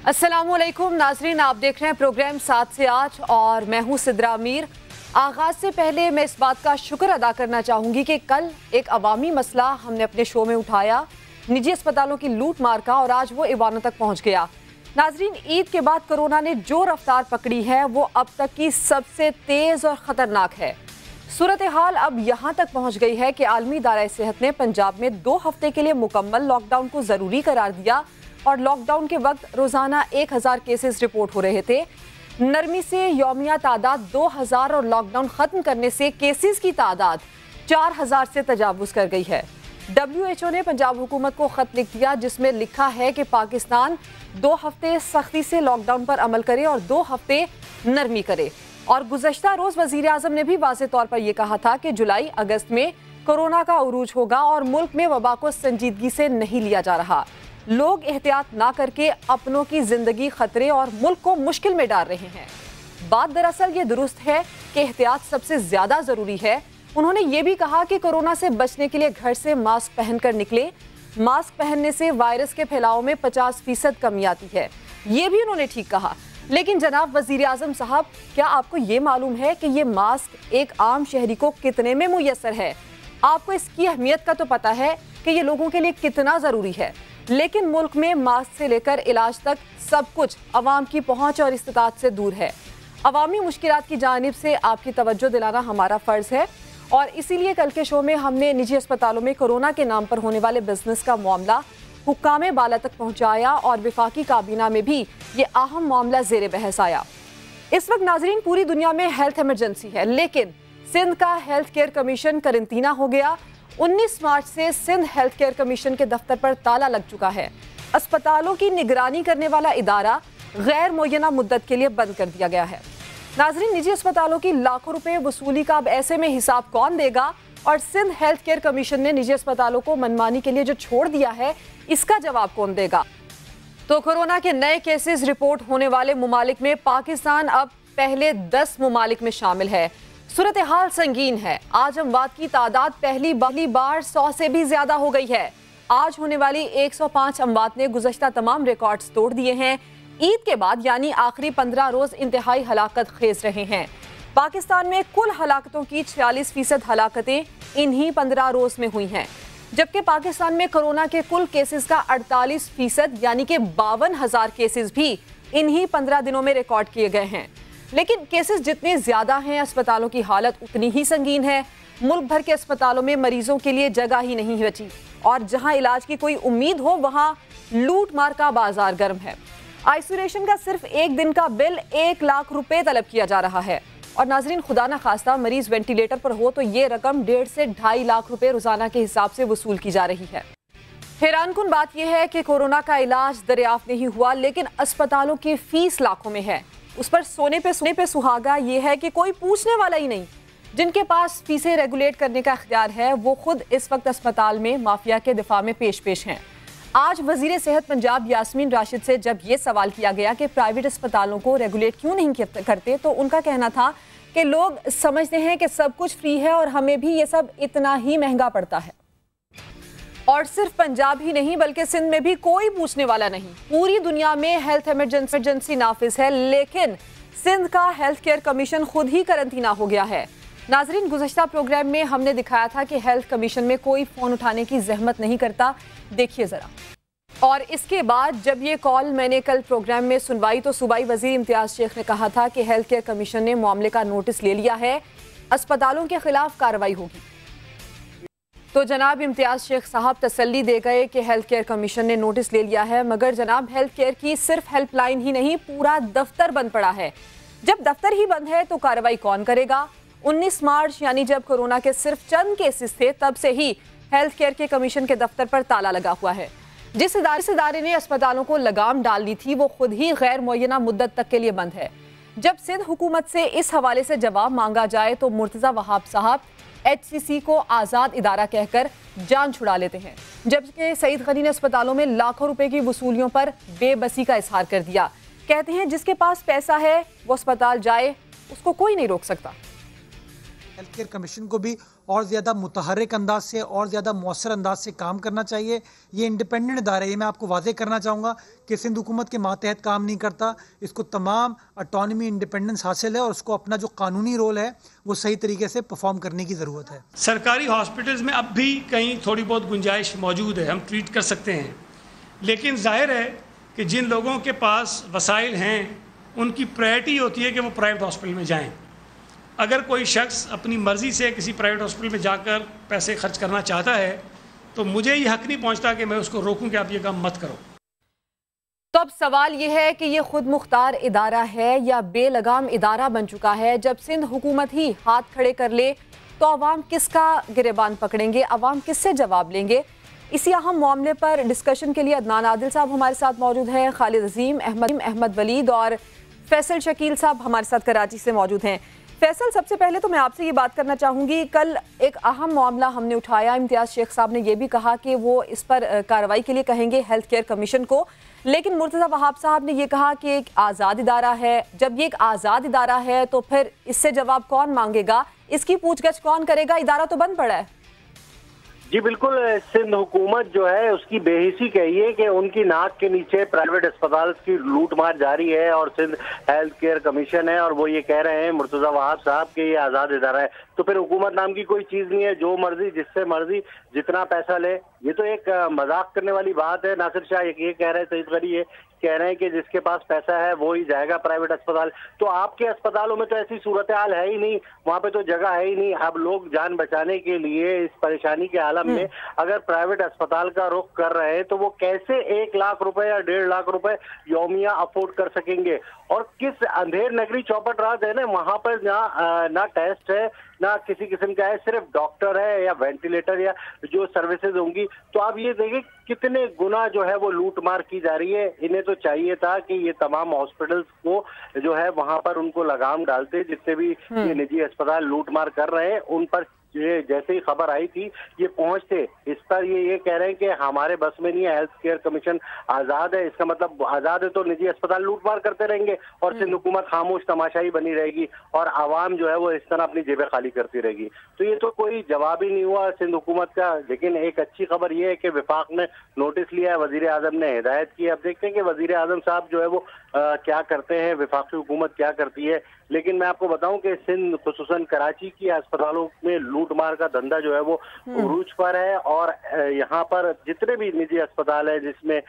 अस्सलामुअलैकुम नाजरीन, आप देख रहे हैं प्रोग्राम 7 से 8 और मैं हूं सिद्रा अमीर। आगाज से पहले मैं इस बात का शुक्र अदा करना चाहूंगी कि कल एक अवामी मसला हमने अपने शो में उठाया, निजी अस्पतालों की लूट मार का, और आज वो ईवानों तक पहुंच गया। नाजरीन, ईद के बाद कोरोना ने जो रफ्तार पकड़ी है वो अब तक की सबसे तेज और खतरनाक है। सूरत हाल अब यहाँ तक पहुँच गई है कि आलमी इदारा सेहत ने पंजाब में 2 हफ्ते के लिए मुकम्मल लॉकडाउन को ज़रूरी करार दिया और लॉकडाउन के वक्त रोज़ाना 1000 केसेस रिपोर्ट हो रहे थे। नरमी से यौमिया तादाद 2000 और लॉकडाउन ख़त्म करने से केसेस की तादाद 4000 से तजावुज़ कर गई है। WHO ने पंजाब हुकूमत को ख़त लिख दिया जिसमें लिखा है कि पाकिस्तान 2 हफ्ते सख्ती से लॉकडाउन पर अमल करे और 2 हफ्ते नरमी करे। और गुज़श्ता रोज़ वज़ीर आज़म ने भी वाज़ेह तौर पर यह कहा था कि जुलाई अगस्त में कोरोना का उरूज होगा और मुल्क में वबा को संजीदगी से नहीं लिया जा रहा। लोग एहतियात ना करके अपनों की जिंदगी खतरे और मुल्क को मुश्किल में डाल रहे हैं। बात दरअसल ये दुरुस्त है कि एहतियात सबसे ज्यादा जरूरी है। उन्होंने ये भी कहा कि कोरोना से बचने के लिए घर से मास्क पहनकर निकले। मास्क पहनने से वायरस के फैलाव में 50% कमी आती है, ये भी उन्होंने ठीक कहा। लेकिन जनाब वजीर आजम साहब, क्या आपको ये मालूम है कि ये मास्क एक आम शहरी को कितने में मुयस्सर है? आपको इसकी अहमियत का तो पता है कि ये लोगों के लिए कितना जरूरी है, लेकिन मुल्क में मास्क से लेकर इलाज तक सब कुछ अवाम की पहुंच और इस्तिताअत से दूर है। अवामी मुश्किलात की जानिब से आपकी तवज्जो दिलाना हमारा फ़र्ज़ है और इसीलिए कल के शो में हमने निजी अस्पतालों में कोरोना के नाम पर होने वाले बिजनेस का मामला हुक्काम बाला तक पहुंचाया और विफाकी काबीना में भी ये अहम मामला ज़ेरे बहस आया। इस वक्त नाजरीन पूरी दुनिया में हेल्थ इमरजेंसी है, लेकिन सिंध का हेल्थ केयर कमीशन करंतना हो गया। 19 मार्च से सिंध हेल्थ केयर कमीशन के दफ्तर पर ताला लग चुका है। अस्पतालों की निगरानी करने वाला इदारा गैर मुय्यना मुद्दत के लिए बंद कर दिया गया है। नाजरीन, निजी अस्पतालों की लाखों रुपए वसूली का अब ऐसे में हिसाब कौन देगा? और सिंध हेल्थ केयर कमीशन ने निजी अस्पतालों को मनमानी के लिए जो छोड़ दिया है, इसका जवाब कौन देगा? तो कोरोना के नए केसेस रिपोर्ट होने वाले मुमालिक में पाकिस्तान अब पहले 10 मुमालिक में शामिल है। सूरत हाल संगीन है। आज अमवात की तादाद पहली बार 100 से भी ज्यादा हो गई है। आज होने वाली 105 अमवात ने गुज़श्ता तमाम रिकॉर्ड्स तोड़ दिए हैं। ईद के बाद यानी आखिरी 15 रोज इंतहाई हलाकत खेज रहे हैं। पाकिस्तान में कुल हलाकतों की 46% हलाकतें इन्हीं 15 रोज में हुई हैं, जबकि पाकिस्तान में कोरोना के कुल केसेस का 48% यानी कि 52,000 केसेस भी इन्हीं 15 दिनों में रिकॉर्ड किए गए हैं। लेकिन केसेस जितने ज्यादा हैं, अस्पतालों की हालत उतनी ही संगीन है। मुल्क भर के अस्पतालों में मरीजों के लिए जगह ही नहीं बची और जहां इलाज की कोई उम्मीद हो वहां लूट मार का बाजार गर्म है। आइसोलेशन का सिर्फ एक दिन का बिल 1 लाख रुपए तलब किया जा रहा है और नाजरीन, खुदा ना खास्ता मरीज वेंटिलेटर पर हो तो ये रकम 1.5 से 2.5 लाख रुपए रोजाना के हिसाब से वसूल की जा रही है। हैरानकुन बात यह है कि कोरोना का इलाज दरियाफ्त नहीं हुआ, लेकिन अस्पतालों की फीस लाखों में है। उस पर सोने पे सुहागा ये है कि कोई पूछने वाला ही नहीं। जिनके पास फीसें रेगुलेट करने का इख्तियार है वो खुद इस वक्त अस्पताल में माफिया के दिफा में पेश हैं। आज वजीर सेहत पंजाब यास्मीन राशिद से जब ये सवाल किया गया कि प्राइवेट अस्पतालों को रेगुलेट क्यों नहीं करते, तो उनका कहना था कि लोग समझते हैं कि सब कुछ फ्री है और हमें भी ये सब इतना ही महंगा पड़ता है। और सिर्फ पंजाब ही नहीं बल्कि सिंध में भी कोई पूछने वाला नहीं। पूरी दुनिया में हेल्थ इमरजेंसी नाफिज है, लेकिन सिंध का हेल्थ केयर कमीशन खुद ही करंतना हो गया है। नाजरीन, गुज़श्ता प्रोग्राम में हमने दिखाया था कि हेल्थ कमीशन में कोई फोन उठाने की जहमत नहीं करता। देखिए जरा। और इसके बाद जब ये कॉल मैंने कल प्रोग्राम में सुनवाई तो सूबाई वजीर इम्तियाज शेख ने कहा था कि हेल्थ केयर कमीशन ने मामले का नोटिस ले लिया है, अस्पतालों के खिलाफ कार्रवाई होगी। तो जनाब इम्तियाज शेख साहब तसल्ली दे गए कि हेल्थ केयर कमीशन ने नोटिस ले लिया है, मगर जनाब हेल्थ केयर की सिर्फ हेल्पलाइन ही नहीं, पूरा दफ्तर बंद पड़ा है। जब दफ्तर ही बंद है तो कार्रवाई कौन करेगा? 19 मार्च यानी जब कोरोना के सिर्फ चंद केसेस थे, तब से ही हेल्थ केयर के कमीशन के दफ्तर पर ताला लगा हुआ है। जिस इदारे ने अस्पतालों को लगाम डाल दी थी वो खुद ही गैर मुय्यना मुद्दत तक के लिए बंद है। जब सिंध हुकूमत से इस हवाले से जवाब मांगा जाए तो मुर्तज़ा वहाब साहब HCC को आज़ाद इदारा कहकर जान छुड़ा लेते हैं, जबकि सईद गनी ने अस्पतालों में लाखों रुपए की वसूलियों पर बेबसी का इजहार कर दिया। कहते हैं जिसके पास पैसा है वो अस्पताल जाए, उसको कोई नहीं रोक सकता। हेल्थ केयर कमीशन को भी और ज़्यादा मुतहर्रिक अंदाज से और ज़्यादा मौसर अंदाज से काम करना चाहिए। ये इंडिपेंडेंट इदारा है, ये मैं आपको वाज़ेह करना चाहूँगा कि सिंध हुकूमत के मातहत काम नहीं करता। इसको तमाम ऑटोनमी इंडिपेंडेंस हासिल है और उसको अपना जो कानूनी रोल है वो सही तरीके से परफॉर्म करने की ज़रूरत है। सरकारी हॉस्पिटल्स में अब भी कहीं थोड़ी बहुत गुंजाइश मौजूद है, हम ट्रीट कर सकते हैं, लेकिन जाहिर है कि जिन लोगों के पास वसाइल हैं उनकी प्रायोरिटी होती है कि वो प्राइवेट हॉस्पिटल में जाएं। अगर कोई शख्स अपनी मर्ज़ी से किसी प्राइवेट हॉस्पिटल में जाकर पैसे खर्च करना चाहता है तो मुझे ये हक नहीं पहुंचता कि मैं उसको रोकूं कि आप ये काम मत करो। तो अब सवाल ये है कि ये खुद मुख्तार इदारा है या बेलगाम इदारा बन चुका है। जब सिंध हुकूमत ही हाथ खड़े कर ले तो अवाम किसका गिरेबान पकड़ेंगे, अवाम किससे जवाब लेंगे? इसी अहम मामले पर डिस्कशन के लिए अदनान आदिल साहब हमारे साथ मौजूद हैं, खालिद अजीम, अहमद वलीद और फैसल शकील साहब हमारे साथ कराची से मौजूद हैं। फैसल, सबसे पहले तो मैं आपसे ये बात करना चाहूँगी, कल एक अहम मामला हमने उठाया, इम्तियाज़ शेख साहब ने यह भी कहा कि वो इस पर कार्रवाई के लिए कहेंगे हेल्थ केयर कमीशन को, लेकिन मुर्तज़ा वहाब साहब ने यह कहा कि एक आज़ाद इदारा है। जब ये एक आज़ाद इदारा है तो फिर इससे जवाब कौन मांगेगा, इसकी पूछगछ कौन करेगा? इदारा तो बंद पड़ा है। जी बिल्कुल, सिंध हुकूमत जो है उसकी बेहिसी कहिए कि उनकी नाक के नीचे प्राइवेट अस्पताल की लूटमार जारी है और सिंध हेल्थ केयर कमीशन है और वो ये कह रहे हैं मुर्तज़ा वहाब साहब कि ये आज़ाद इदारा है। तो फिर हुकूमत नाम की कोई चीज़ नहीं है, जो मर्जी जिससे मर्जी जितना पैसा ले। ये तो एक मजाक करने वाली बात है। नासिर शाह ये कह रहे हैं, सईद गनी ये कह रहे हैं कि जिसके पास पैसा है वो ही जाएगा प्राइवेट अस्पताल। तो आपके अस्पतालों में तो ऐसी सूरत हाल है ही नहीं, वहाँ पे तो जगह है ही नहीं। अब लोग जान बचाने के लिए इस परेशानी के आलम में अगर प्राइवेट अस्पताल का रुख कर रहे हैं तो वो कैसे 1 लाख रुपए या 1.5 लाख रुपए यौमिया अफोर्ड कर सकेंगे? और किस अंधेर नगरी चौपट रात है ना, वहां पर ना टेस्ट है ना किसी किस्म का है, सिर्फ डॉक्टर है या वेंटिलेटर या जो सर्विसेज होंगी। तो आप ये देखिए कितने गुना जो है वो लूटमार की जा रही है। इन्हें तो चाहिए था कि ये तमाम हॉस्पिटल्स को जो है वहां पर उनको लगाम डालते, जिससे भी ये निजी अस्पताल लूटमार कर रहे हैं उन पर ये जैसे ही खबर आई थी ये पहुंचते। इस पर ये कह रहे हैं कि हमारे बस में नहीं है, हेल्थ केयर कमीशन आजाद है। इसका मतलब आजाद है तो निजी अस्पताल लूटमार करते रहेंगे और सिंध हुकूमत खामोश तमाशाई बनी रहेगी और आवाम जो है वो इस तरह अपनी जेबें खाली करती रहेगी। तो ये तो कोई जवाब ही नहीं हुआ सिंध हुकूमत का। लेकिन एक अच्छी खबर ये है कि विफाक ने नोटिस लिया है, वजीर आजम ने हिदायत की। अब देखते हैं कि वजीर आजम साहब जो है वो क्या करते हैं, विफाकी हुकूमत क्या करती है। लेकिन मैं आपको बताऊं कि सिंध खुसूसन कराची की अस्पतालों में लूटमार का धंधा जो है वो उरूज पर है और यहाँ पर जितने भी निजी अस्पताल है जिसमें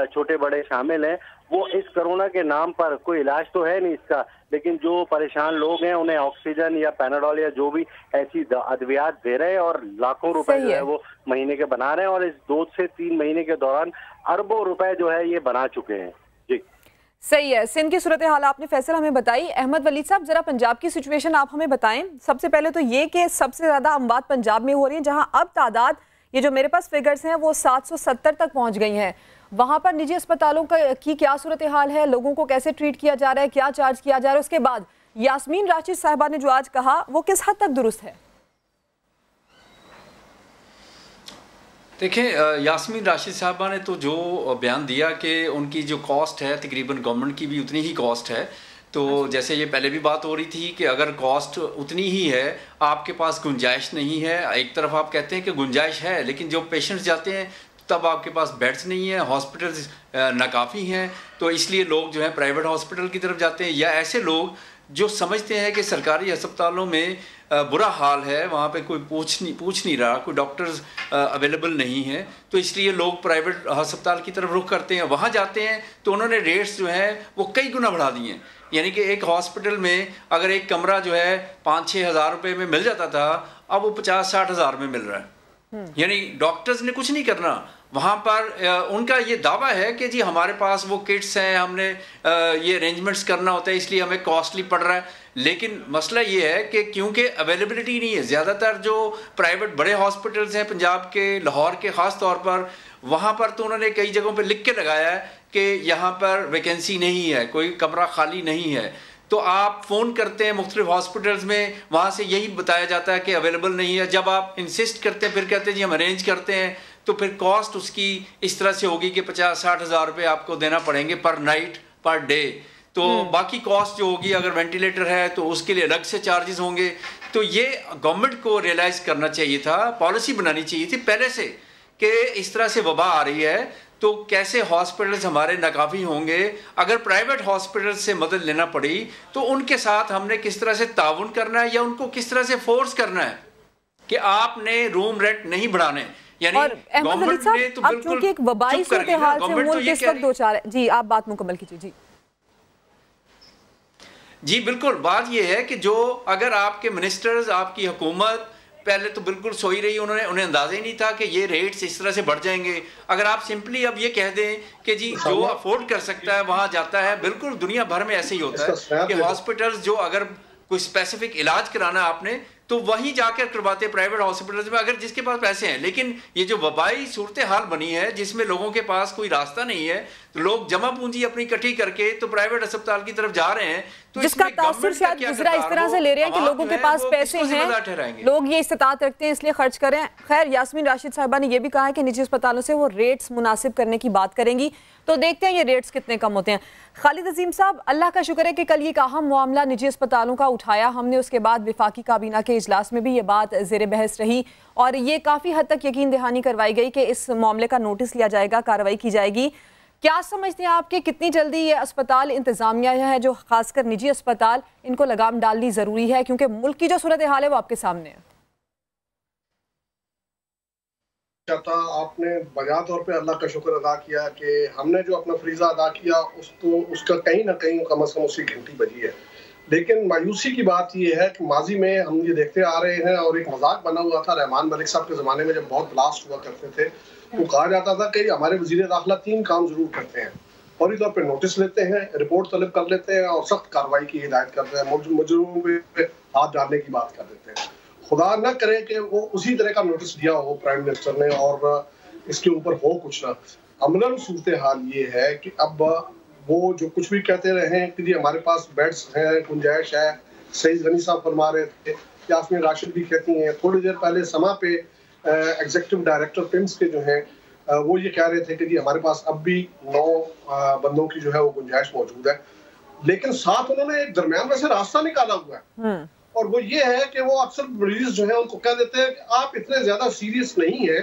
छोटे बड़े शामिल हैं, वो इस कोरोना के नाम पर कोई इलाज तो है नहीं इसका, लेकिन जो परेशान लोग हैं उन्हें ऑक्सीजन या पैनाडोल या जो भी ऐसी अद्वियात दे रहे हैं और लाखों रुपए जो है वो महीने के बना रहे हैं और इस 2 से 3 महीने के दौरान अरबों रुपए जो है ये बना चुके हैं। जी सही है। सिंध की सूरत हाल आपने फैसल हमें बताई। अहमद वलीद साहब, जरा पंजाब की सिचुएशन आप हमें बताएं। सबसे पहले तो ये कि सबसे ज्यादा अमवात पंजाब में हो रही है, जहां अब तादाद, ये जो मेरे पास फिगर्स हैं वो 770 तक पहुंच गई हैं। वहां पर निजी अस्पतालों की क्या सूरत हाल है, लोगों को कैसे ट्रीट किया जा रहा है, क्या चार्ज किया जा रहा है? उसके बाद यास्मीन राशिद साहिबा ने जो आज कहा वो किस हद तक दुरुस्त है? देखिए, यास्मीन राशिद साहबा ने तो जो बयान दिया कि उनकी जो कॉस्ट है तकरीबन गवर्नमेंट की भी उतनी ही कॉस्ट है। तो जैसे ये पहले भी बात हो रही थी कि अगर कॉस्ट उतनी ही है, आपके पास गुंजाइश नहीं है। एक तरफ आप कहते हैं कि गुंजाइश है, लेकिन जो पेशेंट्स जाते हैं तब आपके पास बेड्स नहीं है, हॉस्पिटल्स नाकाफ़ी हैं, तो इसलिए लोग जो है प्राइवेट हॉस्पिटल की तरफ जाते हैं। या ऐसे लोग जो समझते हैं कि सरकारी अस्पतालों में बुरा हाल है, वहाँ पे कोई पूछ नहीं रहा, कोई डॉक्टर्स अवेलेबल नहीं है, तो इसलिए लोग प्राइवेट अस्पताल की तरफ रुख करते हैं। वहाँ जाते हैं तो उन्होंने रेट्स जो हैं वो कई गुना बढ़ा दिए हैं। यानी कि एक हॉस्पिटल में अगर एक कमरा जो है 5-6 हज़ार रुपये में मिल जाता था, अब वो 50-60 हज़ार में मिल रहा है। यानी डॉक्टर्स ने कुछ नहीं करना। वहाँ पर उनका ये दावा है कि जी हमारे पास वो किट्स हैं, हमने ये अरेंजमेंट्स करना होता है, इसलिए हमें कॉस्टली पड़ रहा है। लेकिन मसला ये है कि क्योंकि अवेलेबिलिटी नहीं है, ज़्यादातर जो प्राइवेट बड़े हॉस्पिटल्स हैं पंजाब के, लाहौर के ख़ास तौर पर, वहाँ पर तो उन्होंने कई जगहों पर लिख के लगाया है कि यहाँ पर वैकेंसी नहीं है, कोई कमरा खाली नहीं है। तो आप फ़ोन करते हैं मुख्तलिफ हॉस्पिटल्स में, वहाँ से यही बताया जाता है कि अवेलेबल नहीं है। जब आप इंसिस्ट करते हैं, फिर कहते हैं जी हम अरेंज करते हैं, तो फिर कॉस्ट उसकी इस तरह से होगी कि 50-60 हज़ार रुपये आपको देना पड़ेंगे पर नाइट पर डे। तो बाकी कॉस्ट जो होगी, अगर वेंटिलेटर है तो उसके लिए अलग से चार्जेस होंगे। तो ये गवर्नमेंट को रियलाइज करना चाहिए था, पॉलिसी बनानी चाहिए थी पहले से कि इस तरह से वबा आ रही है तो कैसे हॉस्पिटल्स हमारे नाकाफी होंगे। अगर प्राइवेट हॉस्पिटल से मदद लेना पड़ी तो उनके साथ हमने किस तरह से ताउन करना है या उनको किस तरह से फोर्स करना है कि आपने रूम रेंट नहीं बढ़ाने। यानी गवर्नमेंट ने तो बिल्कुल एक वबाई सूरत-ए-हाल से मुल्क इस वक्त दो चार। जी आप बात मुकम्मल कीजिए। जी बिल्कुल, बात यह है कि जो अगर आपके मिनिस्टर्स, आपकी हुकूमत पहले तो बिल्कुल सोई रही, उन्हें अंदाजा ही नहीं था कि ये रेट्स इस तरह से बढ़ जाएंगे। अगर आप सिंपली अब ये कह दें कि जी जो अफोर्ड कर सकता है वहाँ जाता है, बिल्कुल दुनिया भर में ऐसे ही होता है कि हॉस्पिटल्स जो अगर कोई स्पेसिफिक इलाज कराना आपने तो वहीं जाकर करवाते प्राइवेट हॉस्पिटल्स में, अगर जिसके पास पैसे हैं। लेकिन ये जो वबाई सूरत हाल बनी है जिसमें लोगों के पास कोई रास्ता नहीं है, तो लोग जमा पूंजी अपनी इकट्ठी करके तो प्राइवेट अस्पताल की तरफ जा रहे हैं, तो जिसका तासुर शायद गुजरा इस तरह से ले रहे हैं कि लोगों के पास पैसे हैं, लोग ये इस्तात रखते हैं इसलिए खर्च करें। खैर, यास्मीन राशिद साहिबा ने यह भी कहा है कि निजी अस्पतालों से वो रेट्स मुनासिब करने की बात करेंगी, तो देखते हैं ये रेट्स कितने कम होते हैं। खालिद अजीम साहब, अल्लाह का शुक्र है कि कल ये अहम मामला निजी अस्पतालों का उठाया हमने, उसके बाद विफाकी काबीना के इजलास में भी ये बात ज़ेर बहस रही और ये काफ़ी हद तक यकीन दहानी करवाई गई कि इस मामले का नोटिस लिया जाएगा, कार्रवाई की जाएगी। क्या समझते हैं आप कि कितनी जल्दी ये अस्पताल इंतजामिया है जो खासकर निजी अस्पताल, इनको लगाम डालनी ज़रूरी है क्योंकि मुल्क की जो सूरत हाल है वो आपके सामने है? आपने बजा तौर पे अल्लाह का शुक्र अदा किया कि हमने जो अपना फरीज़ा अदा किया उसका कहीं ना कहीं कम से कम उसकी घंटी बजी है। लेकिन मायूसी की बात यह है कि माजी में हम ये देखते आ रहे हैं और एक मजाक बना हुआ था रहमान मलिक साहब के ज़माने में जब बहुत ब्लास्ट हुआ करते थे, तो कहा जाता था कि हमारे वज़ीर दाखिला 3 काम जरूर करते हैं, फौरी तौर पर नोटिस लेते हैं, रिपोर्ट तलब कर लेते हैं और सख्त कार्रवाई की हिदायत करते हैं, मुजरिमों पे हाथ डालने की बात कर देते हैं। खुदा न करे कि वो उसी तरह का नोटिस दिया हो प्राइम मिनिस्टर ने और इसके ऊपर हो कुछ ना। अमलन सूरत हाल ये है कि अब वो जो कुछ भी कहते रहे कि जी हमारे पास बेड्स हैं, गुंजाइश है, सईद गनी साहब फरमा रहे थे, यास्मीन राशिद भी कहती हैं, थोड़ी देर पहले समा पे एग्जीक्यूटिव डायरेक्टर पिम्स के जो हैं वो ये कह रहे थे कि जी हमारे पास अब भी 9 बंदों की जो है वो गुंजाइश मौजूद है। लेकिन साथ उन्होंने एक दरमियान में से रास्ता निकाला हुआ है और वो ये है कि वो अक्सर मरीज जो है उनको कह देते हैं कि आप इतने ज्यादा सीरियस नहीं है,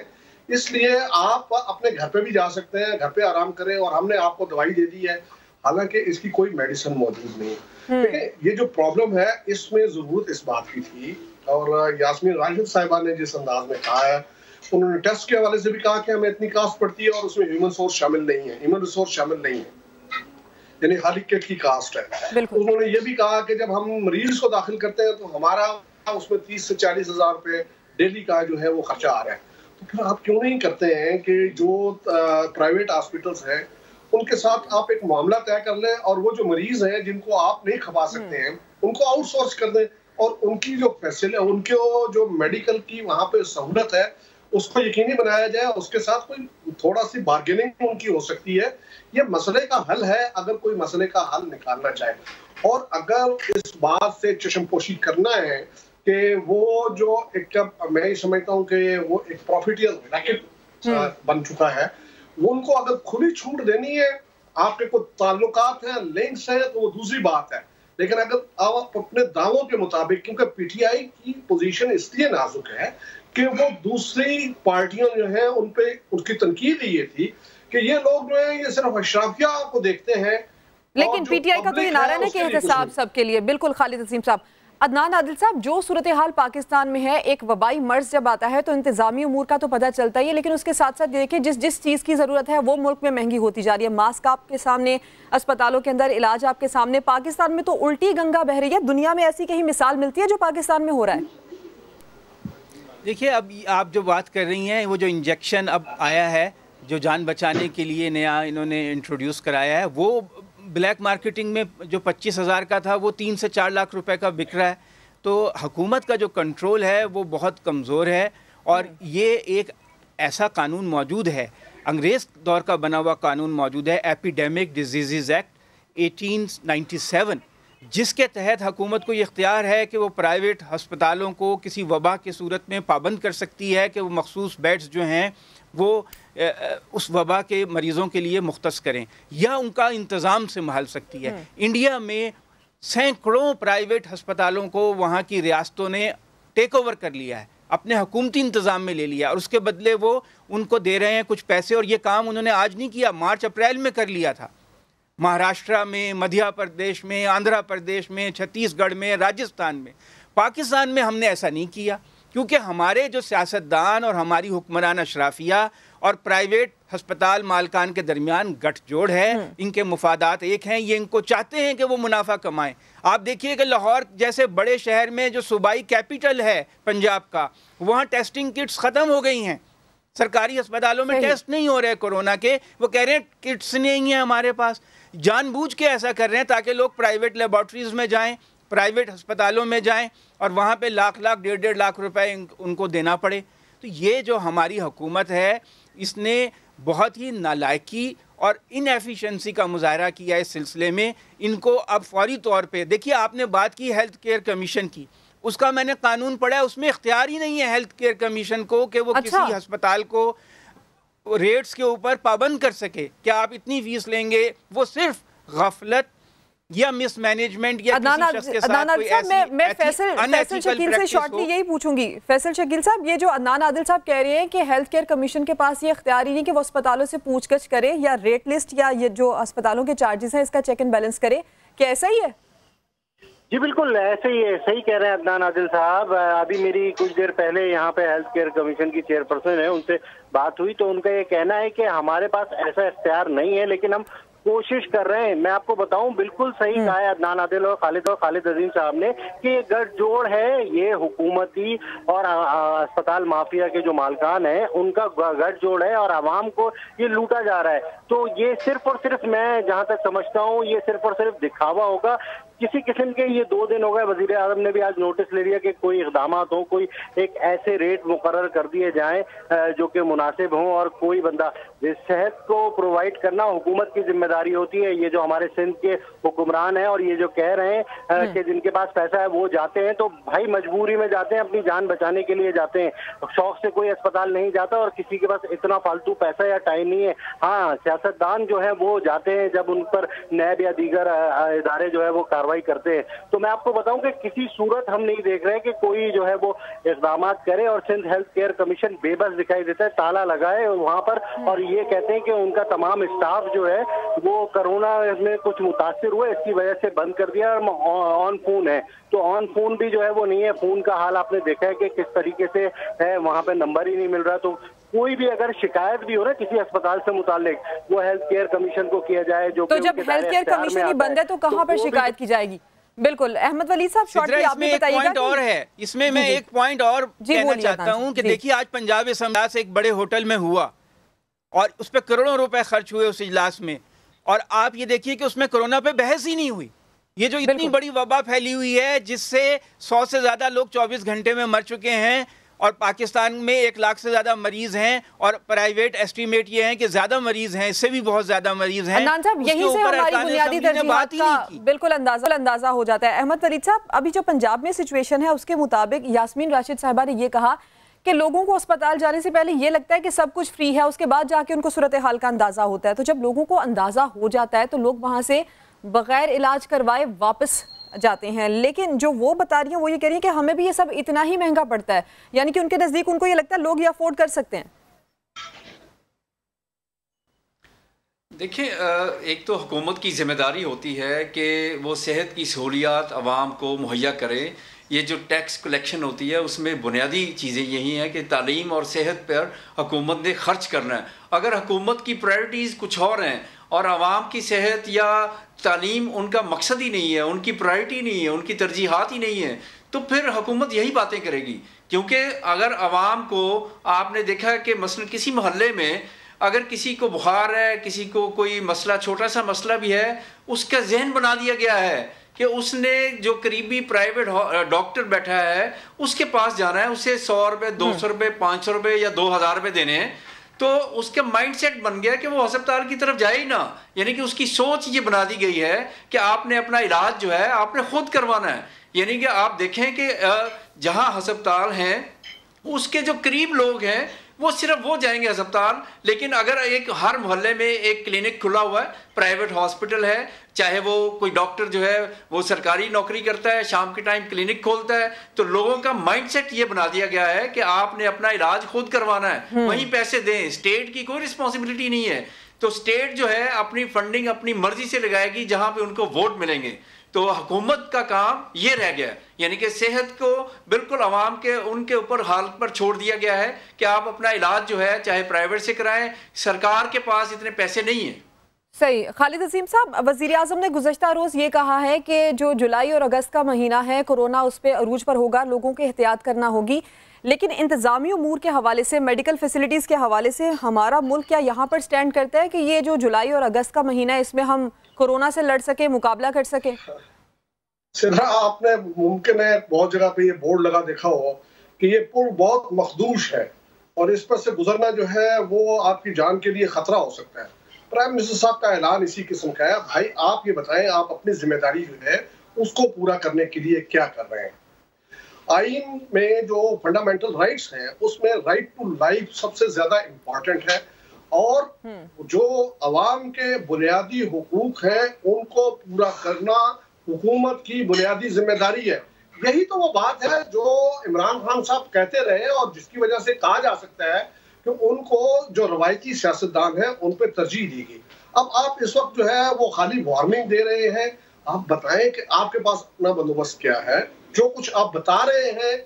इसलिए आप अपने घर पे भी जा सकते हैं, घर पे आराम करें और हमने आपको दवाई दे दी है, हालांकि इसकी कोई मेडिसिन मौजूद नहीं है। देखिए, ये जो प्रॉब्लम है इसमें जरूरत इस बात की थी और यास्मीन राशिद साहिबा ने जिस अंदाज में कहा है, उन्होंने टेस्ट के हवाले से भी कहा कि हमें इतनी कास्ट पड़ती है और उसमें ह्यूमन रिसोर्स शामिल नहीं है, यानी खाली किट की कास्ट है। उन्होंने ये भी कहा कि जब हम मरीज को दाखिल करते हैं तो हमारा उसमें 30 से 40 हज़ार रुपए डेली का जो है वो खर्चा आ रहा है। तो फिर आप क्यों नहीं करते हैं कि जो प्राइवेट हॉस्पिटल्स हैं उनके साथ आप एक मामला तय कर लें और वो जो मरीज हैं जिनको आप नहीं खपा सकते हैं उनको आउटसोर्स कर दें और उनकी जो फैसिलिटी, उनके जो मेडिकल की वहाँ पे सहूलत है उसको यकीनी बनाया जाए, उसके साथ कोई थोड़ा सी बार्गेनिंग उनकी हो सकती है। ये मसले का हल है अगर कोई मसले का हल निकालना चाहे, और अगर इस बात से चश्मपोशी करना है कि वो जो एक, मैं ये समझता हूँ कि वो एक प्रॉफिटियल रैकेट बन चुका है, वो उनको अगर खुली छूट देनी है, आपके कोई ताल्लुकात हैं, लिंक्स हैं, तो वो दूसरी बात है। लेकिन अगर आप अपने दावों के मुताबिक, क्योंकि पीटीआई की पोजीशन इसलिए नाजुक है कि वो दूसरी पार्टियां जो हैं उन पे उसकी तनकीद ये थी कि ये लोग जो है ये सिर्फ अशराफिया को देखते हैं। लेकिन पीटीआई का तो ये नारा है कि एहतसाब सबके लिए। बिल्कुल खालिद अजीम साहब। अदनान आदिल साहब, जो सूरत हाल पाकिस्तान में है, एक वबाई मर्ज जब आता है तो इंतजामी उमूर का तो पता चलता ही है, लेकिन उसके साथ साथ देखिए जिस चीज़ की ज़रूरत है वो मुल्क में महंगी होती जा रही है। मास्क आपके सामने, अस्पतालों के अंदर इलाज आपके सामने। पाकिस्तान में तो उल्टी गंगा बह रही है। दुनिया में ऐसी कहीं मिसाल मिलती है जो पाकिस्तान में हो रहा है? देखिए, अब आप जो बात कर रही हैं, वो जो इंजेक्शन अब आया है जो जान बचाने के लिए नया इन्होंने इंट्रोड्यूस कराया है, वो ब्लैक मार्केटिंग में जो 25,000 का था वो 3 से 4 लाख रुपए का बिक रहा है। तो हुकूमत का जो कंट्रोल है वो बहुत कमज़ोर है और ये एक ऐसा कानून मौजूद है, अंग्रेज़ दौर का बना हुआ कानून मौजूद है, एपिडेमिक डिजीज़ एक्ट 1897, जिसके तहत हुकूमत को ये इख्तियार है कि वो प्राइवेट हस्पतालों को किसी वबा की सूरत में पाबंद कर सकती है कि वो मखसूस बेड्स जो हैं वो उस वबा के मरीज़ों के लिए मुख्तस करें या उनका इंतज़ाम संभाल सकती है। इंडिया में सैकड़ों प्राइवेट अस्पतालों को वहाँ की रियासतों ने टेक ओवर कर लिया है, अपने हुकूमती इंतज़ाम में ले लिया, और उसके बदले वो उनको दे रहे हैं कुछ पैसे। और ये काम उन्होंने आज नहीं किया, मार्च अप्रैल में कर लिया था। महाराष्ट्र में, मध्य प्रदेश में, आंध्र प्रदेश में, छत्तीसगढ़ में, राजस्थान में। पाकिस्तान में हमने ऐसा नहीं किया, क्योंकि हमारे जो सियासतदान और हमारी हुक्मरान अशराफिया और प्राइवेट अस्पताल मालकान के दरमियान गठजोड़ है, इनके मुफादात एक हैं, ये इनको चाहते हैं कि वो मुनाफा कमाएं। आप देखिए कि लाहौर जैसे बड़े शहर में जो सूबाई कैपिटल है पंजाब का, वहाँ टेस्टिंग किट्स ख़त्म हो गई हैं। सरकारी अस्पतालों में टेस्ट नहीं हो रहे कोरोना के, वो कह रहे हैं किट्स नहीं है हमारे पास। जानबूझ के ऐसा कर रहे हैं ताकि लोग प्राइवेट लेबॉर्ट्रीज में जाएं, प्राइवेट अस्पतालों में जाएं और वहाँ पे लाख लाख 1.5 लाख रुपए उनको देना पड़े। तो ये जो हमारी हुकूमत है, इसने बहुत ही नालायकी और इनएफिशिएंसी का मुजाहरा किया इस सिलसिले में। इनको अब फौरी तौर पे देखिए, आपने बात की हेल्थ केयर कमीशन की, उसका मैंने कानून पढ़ा है, उसमें इख्तियार ही नहीं है हेल्थ केयर कमीशन को कि वो किसी अस्पताल को रेट्स के ऊपर पाबंद कर सके। क्या आप इतनी फीस लेंगे? वो सिर्फ गफलत या मिसमैनेजमेंट या किसी शख्स के साथ कोई ऐसी मैं फैसल शकील से शॉर्टली यही पूछूंगी। फैसल शकील साहब, ये जो अदनान आदिल साहब कह रहे हैं कि हेल्थ केयर कमीशन के पास ये इख्तियार ही नहीं कि वो अस्पतालों से पूछगछ करे या रेट लिस्ट या ये जो अस्पतालों के चार्जेस हैं इसका चेक एंड बैलेंस करे, क्या ऐसा ही है? जी बिल्कुल ऐसे ही है, सही कह रहे हैं अदनान आदिल साहब। अभी मेरी कुछ देर पहले यहाँ पे हेल्थ केयर कमीशन की चेयरपर्सन है, उनसे बात हुई तो उनका ये कहना है कि हमारे पास ऐसा इख्तियार नहीं है, लेकिन हम कोशिश कर रहे हैं। मैं आपको बताऊं, बिल्कुल सही कहा है अदनान आदिल और खालिद अजीम साहब ने कि ये गठजोड़ है, ये हुकूमती और अस्पताल माफिया के जो मालकान हैं उनका गठजोड़ है और आवाम को ये लूटा जा रहा है। तो ये सिर्फ और सिर्फ, मैं जहां तक समझता हूं, ये सिर्फ और सिर्फ दिखावा होगा किसी किस्म के। ये 2 दिन हो गए, वजीर आजम ने भी आज नोटिस ले लिया कि कोई इकदाम हो, कोई एक ऐसे रेट मुकर्रर कर दिए जाएं जो कि मुनासिब हों, और कोई बंदा सेहत को प्रोवाइड करना हुकूमत की जिम्मेदारी होती है। ये जो हमारे सिंध के हुक्मरान हैं और ये जो कह रहे हैं कि जिनके पास पैसा है वो जाते हैं, तो भाई मजबूरी में जाते हैं, अपनी जान बचाने के लिए जाते हैं। शौक से कोई अस्पताल नहीं जाता और किसी के पास इतना फालतू पैसा या टाइम नहीं है। हाँ, सियासतदान जो है वो जाते हैं जब उन पर नैब या दीगर इदारे जो है वो कार्रवाई करते हैं। तो मैं आपको बताऊं कि किसी सूरत हम नहीं देख रहे कि कोई जो है वो इक़दाम करे, और सिंध हेल्थ केयर कमीशन बेबस दिखाई देता है, ताला लगा है वहां पर, और ये कहते हैं कि उनका तमाम स्टाफ जो है वो कोरोना में कुछ मुतासिर हुए, इसकी वजह से बंद कर दिया। ऑन फोन है, तो ऑन फोन भी जो है वो नहीं है। फोन का हाल आपने देखा है कि किस तरीके से है, वहां पे नंबर ही नहीं मिल रहा। तो कोई भी अगर शिकायत भी हो ना किसी अस्पताल से मुतालिक, वो हेल्थ केयर कमीशन को किया जाए। जो तो जब हेल्थ केयर कमीशन ही बंद है तो कहाँ पर शिकायत की जाएगी? बिल्कुल, अहमद वलीद साहब शॉर्टली आपने बताइएगा। और है इसमें, मैं एक पॉइंट और कहना चाहता हूँ कि देखिए, आज पंजाब इजलास एक बड़े होटल में हुआ और उस पर करोड़ों रुपए खर्च हुए उस इजलास में, और आप ये देखिए कि उसमें कोरोना पे बहस ही नहीं हुई। ये जो इतनी बड़ी वबा फैली हुई है जिससे 100 से ज्यादा लोग 24 घंटे में मर चुके हैं, और पाकिस्तान में 1 लाख से ज्यादा मरीज हैं, और प्राइवेट एस्टीमेट ये हैं कि ज्यादा मरीज हैं, इससे भी बहुत ज्यादा मरीज हैं। अदनान साहब, यही से हमारी बुनियादी तरजीहात का बिल्कुल अंदाजा हो जाता है। अहमद वलीद साहब, अभी जो पंजाब में सिचुएशन है उसके मुताबिक यास्मीन राशिद साहिबा ने ये कहा कि लोगों को अस्पताल जाने से पहले ये लगता है कि सब कुछ फ्री है, उसके बाद जाके उनको सूरत हाल का अंदाजा होता है। तो जब लोगों को अंदाजा हो जाता है तो लोग वहां से बगैर इलाज करवाए वापस जाते हैं। लेकिन जो वो बता रही हैं वो ये कह रही है कि हमें भी ये सब इतना ही महंगा पड़ता है, यानी कि उनके नजदीक उनको ये लगता है लोग ये अफोर्ड कर सकते हैं। देखिए, एक तो हुकूमत की जिम्मेदारी होती है कि वो सेहत की सहूलियात आवाम को मुहैया करे। ये जो टैक्स कलेक्शन होती है उसमें बुनियादी चीज़ें यही हैं कि तालीम और सेहत पर हुकूमत ने खर्च करना है। अगर हुकूमत की प्रायोरिटीज़ कुछ और हैं और आवाम की सेहत या तालीम उनका मकसद ही नहीं है, उनकी प्रायोरिटी नहीं है, उनकी तरजीहात ही नहीं है, तो फिर हुकूमत यही बातें करेगी। क्योंकि अगर आवाम को, आपने देखा कि मसलन किसी मोहल्ले में अगर किसी को बुखार है, किसी को कोई मसला, छोटा सा मसला भी है, उसका जहन बना दिया गया है कि उसने जो करीबी प्राइवेट डॉक्टर बैठा है उसके पास जाना है, उसे 100 रुपये, 200 रुपये, 500 रुपये या 2000 रुपये देने हैं, तो उसका माइंडसेट बन गया कि वो अस्पताल की तरफ जाए ही ना। यानी कि उसकी सोच ये बना दी गई है कि आपने अपना इलाज जो है आपने खुद करवाना है। यानी कि आप देखें कि जहाँ अस्पताल हैं उसके जो करीब लोग हैं वो सिर्फ वो जाएंगे अस्पताल। लेकिन अगर एक हर मोहल्ले में एक क्लिनिक खुला हुआ है, प्राइवेट हॉस्पिटल है, चाहे वो कोई डॉक्टर जो है वो सरकारी नौकरी करता है, शाम के टाइम क्लिनिक खोलता है, तो लोगों का माइंडसेट ये बना दिया गया है कि आपने अपना इलाज खुद करवाना है, वहीं पैसे दें, स्टेट की कोई रिस्पॉन्सिबिलिटी नहीं है। तो स्टेट जो है अपनी फंडिंग अपनी मर्जी से लगाएगी जहां पे उनको वोट मिलेंगे। तो हुकूमत का काम ये रह गया, यानी कि सेहत को बिल्कुल आवाम के उनके ऊपर हालत पर छोड़ दिया गया है कि आप अपना इलाज जो है चाहे प्राइवेट से कराएं, सरकार के पास इतने पैसे नहीं हैं। सही। खालिद अजीम साहब, वज़ीर आज़म ने गुज़श्ता रोज़ ये कहा है कि जो जुलाई और अगस्त का महीना है कोरोना उस पर अरूज पर होगा, लोगों को एहतियात करना होगी, लेकिन इंतज़ामी उमूर के हवाले से, मेडिकल फैसिलिटीज़ के हवाले से हमारा मुल्क क्या यहाँ पर स्टैंड करता है कि ये जो जुलाई और अगस्त का महीना है इसमें हम कोरोना से लड़ सके, मुकाबला कर सके? सिर्फ आपने मुमकिन है बहुत जगह पे ये बोर्ड लगा देखा हो कि ये पुल बहुत मखदूश है और इस पर से गुजरना जो है वो आपकी जान के लिए खतरा हो सकता है। प्राइम मिनिस्टर साहब का ऐलान इसी किस्म का है। भाई आप ये बताएं, आप अपनी जिम्मेदारी जो है उसको पूरा करने के लिए क्या कर रहे हैं? आइन में जो फंडामेंटल राइट्स हैं उसमें राइट टू लाइफ सबसे ज्यादा इम्पोर्टेंट है और जो अवाम के बुनियादी हुकूक हैं उनको पूरा करना हुकूमत की बुनियादी जिम्मेदारी है। यही तो वो बात है जो इमरान खान साहब कहते रहे और जिसकी वजह से कहा जा सकता है कि उनको जो रवायती सियासतदान है उन पर तरजीह दी गई। अब आप इस वक्त जो है वो खाली वार्निंग दे रहे हैं। आप बताएं कि आपके पास अपना बंदोबस्त क्या है? जो कुछ आप बता रहे हैं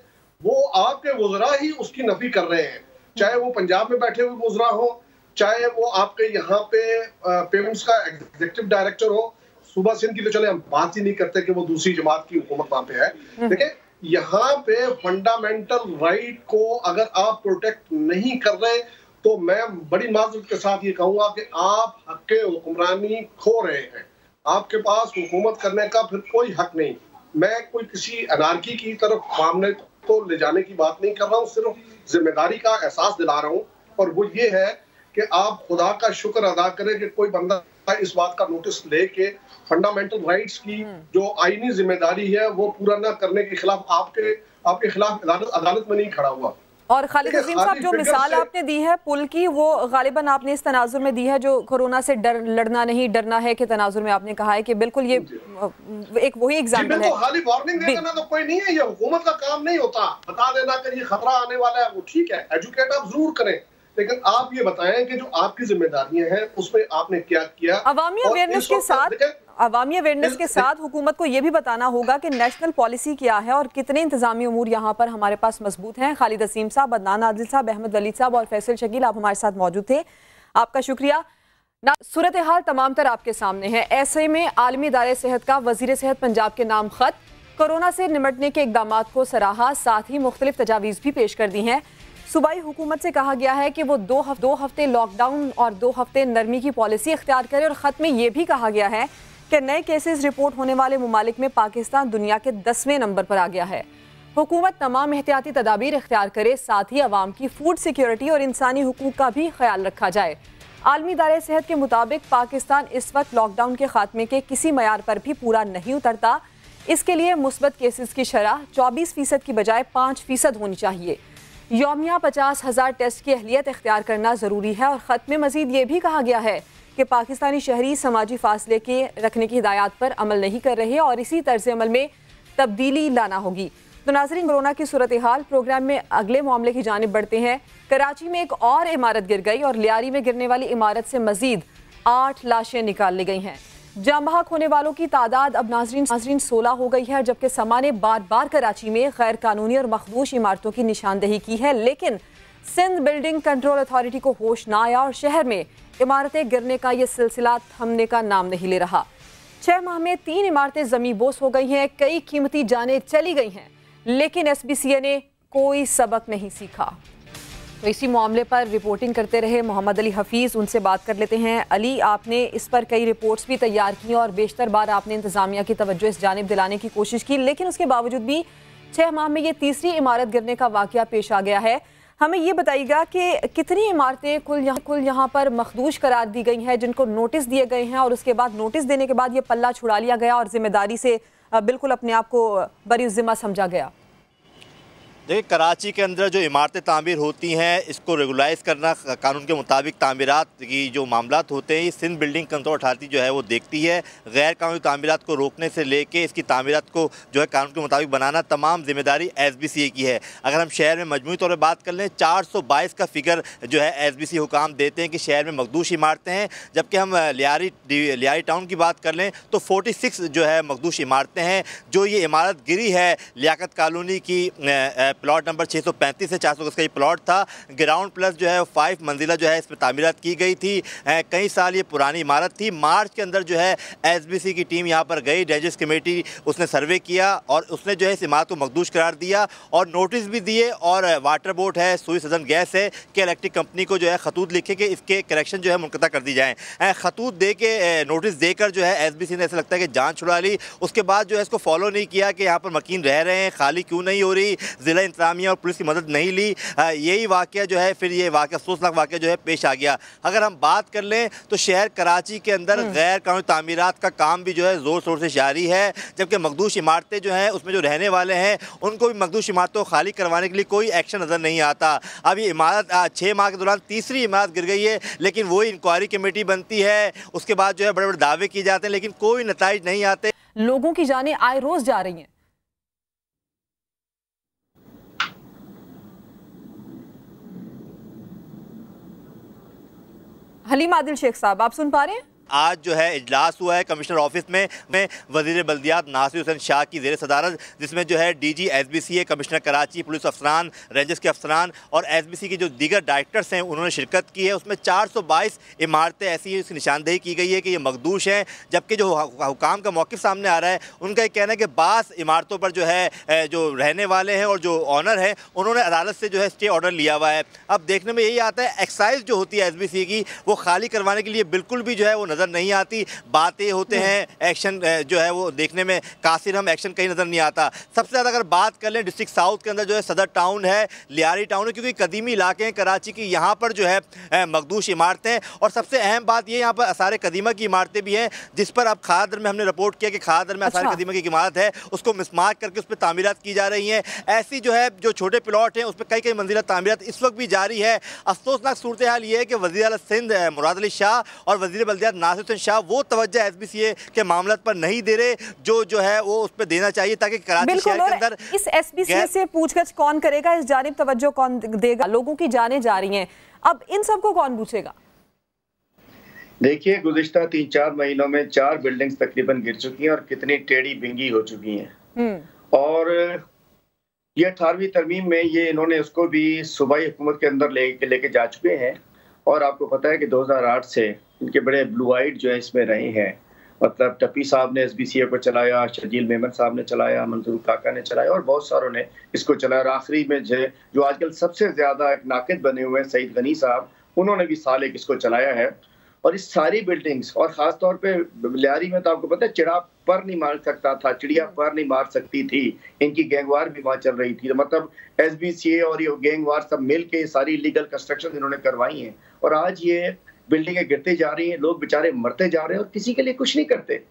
वो आपके वज़रा ही उसकी नफी कर रहे हैं, चाहे वो पंजाब में बैठे हुए वज़रा हो, चाहे वो आपके यहाँ पे पेमेंट्स का एग्जीक्यूटिव डायरेक्टर हो। सूबा सिंध की तो चले हम बात ही नहीं करते कि वो दूसरी जमात की हुकूमत वहां पे है। देखिए यहाँ पे फंडामेंटल राइट को अगर आप प्रोटेक्ट नहीं कर रहे तो मैं बड़ी माजरत के साथ ये कहूंगा कि आप हक हुक्मरानी खो रहे हैं। आपके पास हुकूमत करने का फिर कोई हक नहीं। मैं कोई किसी अनारकी की तरफ मामले को ले जाने की बात नहीं कर रहा हूँ, सिर्फ जिम्मेदारी का एहसास दिला रहा हूँ और वो ये है कि आप खुदा का शुक्र अदा करें कि कोई बंदा इस बात का नोटिस लेके फंडामेंटल राइट्स की जो आईनी जिम्मेदारी है वो पूरा न करने के खिलाफ आपके खिलाफ अदालत में नहीं खड़ा हुआ। और खालिद अजीम साहब, जो मिसाल आपने दी है पुल की, वो गालिबन आपने इस तनाजुर में दी है जो कोरोना से लड़ना नहीं डरना है के तनाजुर में आपने कहा है कि बिल्कुल ये एक वही एग्जाम्पल है। खाली वार्निंग देना तो कोई नहीं है, ये हुकूमत का काम नहीं होता। बता देना कि ये खतरा आने वाला है वो ठीक है, एजुकेट आप जरूर करें, लेकिन आप ये बताएं कि जो आपकी जिम्मेदारियां हैं उसमें आपने क्या किया। अवामी अवेयरनेस के साथ हुकूमत को ये भी बताना होगा कि नेशनल पॉलिसी क्या है और कितने इंतजामी उमूर यहाँ पर हमारे पास मजबूत हैं। खालिद असीम साहब, अदनान आदिल साहब, अहमद वलीद साहब और फैसल शकील, आप हमारे साथ मौजूद थे, आपका शुक्रिया। सूरत हाल तमाम तर आपके सामने है। ऐसे में आलमी इदारे सेहत का वजीर सेहत पंजाब के नाम खत, कोरोना से निमटने के इकदाम को सराहा, साथ ही मुख्तलिफ तजावीज़ भी पेश कर दी हैं। सूबाई हुकूमत से कहा गया है कि वो दो हफ्ते लॉकडाउन और 2 हफ्ते नरमी की पॉलिसी इख्तियार करे और ख़त में ये भी कहा गया है कि नए केसेस रिपोर्ट होने वाले ममालिक में पाकिस्तान दुनिया के 10वें नंबर पर आ गया है। हुकूमत तमाम एहतियाती तदाबीर इख्तियार करे, साथ ही अवाम की फूड सिक्योरिटी और इंसानी हुकूक का भी ख्याल रखा जाए। आलमी इदारे सेहत के मुताबिक पाकिस्तान इस वक्त लॉकडाउन के खात्मे के किसी मयार पर भी पूरा नहीं उतरता। इसके लिए मुस्बत केसेस की शरह 24% की बजाय 5% होनी चाहिए। यौमिया 50,000 टेस्ट की अहलियत इख्तियार करना ज़रूरी है और ख़त में मज़ीद ये भी कहा गया है कि पाकिस्तानी शहरी समाजी फासले के रखने की हिदायत पर अमल नहीं कर रहे और इसी तर्ज अमल में तब्दीली लाना होगी। तो नाज़रीन, कोरोना की सूरत हाल प्रोग्राम में अगले मामले की जानिब बढ़ते हैं। कराची में एक और इमारत गिर गई और लियारी में गिरने वाली इमारत से मज़ीद 8 लाशें निकाल ली गई हैं। जान बहक होने वालों की तादाद अब नाज़रीन 16 हो गई है, जबकि समा ने बार बार कराची में गैर कानूनी और मखदूश इमारतों की निशानदेही की है, लेकिन सिंध बिल्डिंग कंट्रोल अथॉरिटी को होश ना आया और शहर में इमारतें गिरने का ये सिलसिला थमने का नाम नहीं ले रहा। 6 माह में 3 इमारतें ज़मीन बोस हो गई हैं, कई कीमती जानें चली गई हैं, लेकिन SBCA ने कोई सबक नहीं सीखा। तो इसी मामले पर रिपोर्टिंग करते रहे मोहम्मद अली हफीज़, उनसे बात कर लेते हैं। अली, आपने इस पर कई रिपोर्ट्स भी तैयार की और बेशतर बार आपने इंतज़ामिया की तवज्जो इस जानिब दिलाने की कोशिश की, लेकिन उसके बावजूद भी 6 माह में ये तीसरी इमारत गिरने का वाक़या पेश आ गया है। हमें ये बताइएगा कि कितनी इमारतें कुल यहाँ पर मखदूश करार दी गई हैं, जिनको नोटिस दिए गए हैं और उसके बाद नोटिस देने के बाद ये पल्ला छुड़ा लिया गया और जिम्मेदारी से बिल्कुल अपने आप को बरी ज़िम्मा समझा गया। देखिए, कराची के अंदर जो इमारतें तामीर होती हैं, इसको रेगुलाइज करना, कानून के मुताबिक तामीरात की जो मामलात होते हैं, ये सिंध बिल्डिंग कंट्रोल अथॉरिटी जो है वो देखती है। गैर कानूनी तामीरात को रोकने से लेके इसकी तामीरात को जो है कानून के मुताबिक बनाना, तमाम जिम्मेदारी SBCA की है। अगर हम शहर में मजमूई तौर पर बात कर लें, 422 का फिगर जो है SBCA हुकाम देते हैं कि शहर में मखदूश इमारतें हैं, जबकि हम लियारी टाउन की बात कर लें तो 46 जो है मखदूश इमारतें हैं। जो ये इमारत गिरी है लियाकत कॉलोनी की प्लॉट नंबर 635 से 400 गज का ये प्लॉट था। ग्राउंड प्लस जो है 5 मंजिला जो है इस पर तामीरात की गई थी। कई साल ये पुरानी इमारत थी। मार्च के अंदर जो है SBC की टीम यहाँ पर गई, ड्रेनेज कमेटी, उसने सर्वे किया और उसने जो है इस इमारत को मखदूश करार दिया और नोटिस भी दिए। और वाटर बोर्ड है, सुई सदन गैस है कि इलेक्ट्रिक कंपनी को जो है खतूत लिखे कि इसके करेक्शन जो है मुनक़ता कर दी जाए। खतूत दे के नोटिस देकर जो है SBC ने ऐसा लगता है कि जान छुड़ा ली। उसके बाद जो है इसको फॉलो नहीं किया कि यहाँ पर मकीन रह रहे हैं, खाली क्यों नहीं हो रही, ज़िला इंतज़ामिया और पुलिस की मदद नहीं ली। यही वाक़या जो है, फिर ये वाक़या, अफसोसनाक वाक़या जो है पेश आ गया। अगर हम बात कर लें तो शहर कराची के अंदर गैर कानूनी तामीरात का काम भी जो है ज़ोर शोर से जारी है, जबकि मखदूश इमारतें जो हैं उसमें जो रहने वाले हैं उनको भी मखदूश इमारतों को खाली करवाने के लिए कोई एक्शन नज़र नहीं आता। अब ये इमारत 6 माह के दौरान तीसरी इमारत गिर गई है, लेकिन वही इंक्वायरी कमेटी बनती है, उसके बाद जो है बड़े बड़े दावे किए जाते हैं, लेकिन कोई नतीजे नहीं आते। लोगों की जानें आए रोज जा रही हैं। हलीम आदिल शेख साहब, आप सुन पा रहे हैं? आज जो है इजलास हुआ है कमिश्नर ऑफिस में वज़ीर बल्दियात नासिर हुसैन शाह की ज़ेर सदारत, जिसमें जो है DG SBCA, commissioner Karachi, police अफसरान, रेंजर्स के अफसरान और SBC के जो दीगर डायरेक्टर्स हैं उन्होंने शिरकत की है। उसमें 422 इमारतें ऐसी हैं इसकी निशानदेही की गई है कि ये मखदूश हैं, जबकि जो हुकाम का मौक़िफ़ सामने आ रहा है उनका ये कहना है कि बास इमारतों पर जो है जो रहने वाले हैं और जो ऑनर हैं उन्होंने अदालत से जो है स्टे ऑर्डर लिया हुआ है। अब देखने में यही आता है एक्साइज जो होती है SBCA की, वो खाली करवाने के लिए बिल्कुल भी जो है वो नज़र नहीं आती। बातें होते हैं, एक्शन जो है वो देखने में कासिर, हम एक्शन कहीं नज़र नहीं आता। सबसे ज़्यादा अगर बात कर लें डिस्ट्रिक्ट साउथ के अंदर जो है सदर टाउन है, लियारी टाउन है, क्योंकि कदीमी इलाके हैं कराची की, यहाँ पर जो है मखदूश इमारतें। और सबसे अहम बात ये यहाँ पर आसार कदीमा की इमारतें भी हैं, जिस पर अब खादर में हमने रिपोर्ट किया कि खादर में आसार कदीमा की इमारत है, उसको मिसमार्क करके उस पर तामीरात की जा रही हैं। ऐसी जो है जो छोटे प्लॉट हैं उस पर कई मंजिला तामीरात इस वक्त भी जारी है। अफसोसनाक सूरत हाल ये है कि वज़ीर आला सिंध मुराद अली शाह और वज़ीर बल्दियात नासिर हुसैन शाह वो तवज्जो SBCA के मामले पर नहीं दे रहे जो है वो उस पर देना चाहिए, ताकि कराची शहर के अंदर इस SBCA से पूछगछ कौन करेगा, इस जानिब तवज्जो कौन देगा? लोगों की जानें जा रही हैं, अब इन सबको कौन पूछेगा? देखिए, गुज़िश्ता 3-4 महीनों में 4 बिल्डिंग्स तकरीबन गिर चुकी हैं और कितनी टेढ़ी बिंगी हो चुकी हैं। और ये 18वीं तरमीम में ये इन्होंने उसको भी सूबाई हुकूमत के अंदर लेके जा चुके हैं। और आपको पता है कि 2008 से इनके बड़े ब्लू आइड जो है इसमें रहे हैं। मतलब टप्पी साहब ने SBCA को चलाया, शजील मेमन साहब ने चलाया, मंजूर काका ने चलाया और बहुत सारों ने इसको चलाया। और आखिरी में जो आजकल सबसे ज़्यादा एक नाकिद बने हुए हैं सईद गनी साहब, उन्होंने भी साल एक इसको चलाया है। और इस सारी बिल्डिंग्स और ख़ास तौर पे लियारी में तो आपको पता है चिड़ा पर नहीं मार सकता था, चिड़िया पर नहीं मार सकती थी, इनकी गैंगवार भी वहाँ चल रही थी। तो मतलब SBCA और ये गैंगवार सब मिल के सारी लीगल कंस्ट्रक्शन इन्होंने करवाई हैं और आज ये बिल्डिंगें गिरती जा रही हैं, लोग बेचारे मरते जा रहे हैं और किसी के लिए कुछ नहीं करते।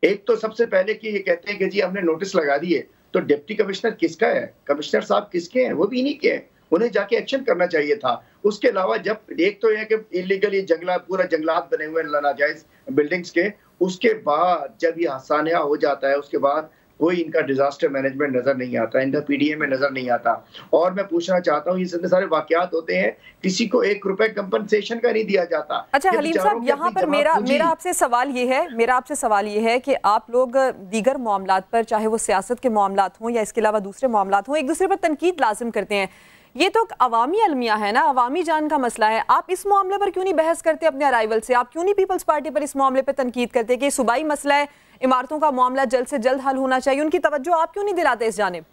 एक तो सबसे पहले कि ये कहते हैं कि जी हमने नोटिस लगा दिए, तो डिप्टी कमिश्नर किसका है, कमिश्नर साहब किसके हैं? वो भी इन्हीं के हैं, उन्हें जाके एक्शन करना चाहिए था। उसके अलावा जब एक तो यह कि इलीगली पूरा जंगलात बने हुए नाजायज बिल्डिंग्स के, उसके बाद जब ये हादसा हो जाता है उसके बाद कोई इनका डिजास्टर मैनेजमेंट नजर नहीं आता, इनका PDA में नजर नहीं आता। और मैं पूछना चाहता हूँ, ये इतने सारे वाकयात होते हैं, किसी को 1 रुपए कंपनसेशन का नहीं दिया जाता। अच्छा हलीम साहब, यहाँ पर मेरा आपसे सवाल ये है कि आप लोग दीगर मामलात पर, चाहे वो सियासत के मामलात हों या इसके अलावा दूसरे मामलात हों, एक दूसरे पर तनकीद लाजिम करते हैं। ये तो अवामी अलमिया है ना, अवामी जान का मसला है। आप इस मामले पर क्यों नहीं बहस करते अपने अराइवल से? आप क्यों नहीं पीपल्स पार्टी पर इस मामले पर तनकीद करते कि सूबाई मसला है, इमारतों का मामला जल्द से जल्द हल होना चाहिए? उनकी तवज्जो आप क्यों नहीं दिलाते इस जानिब?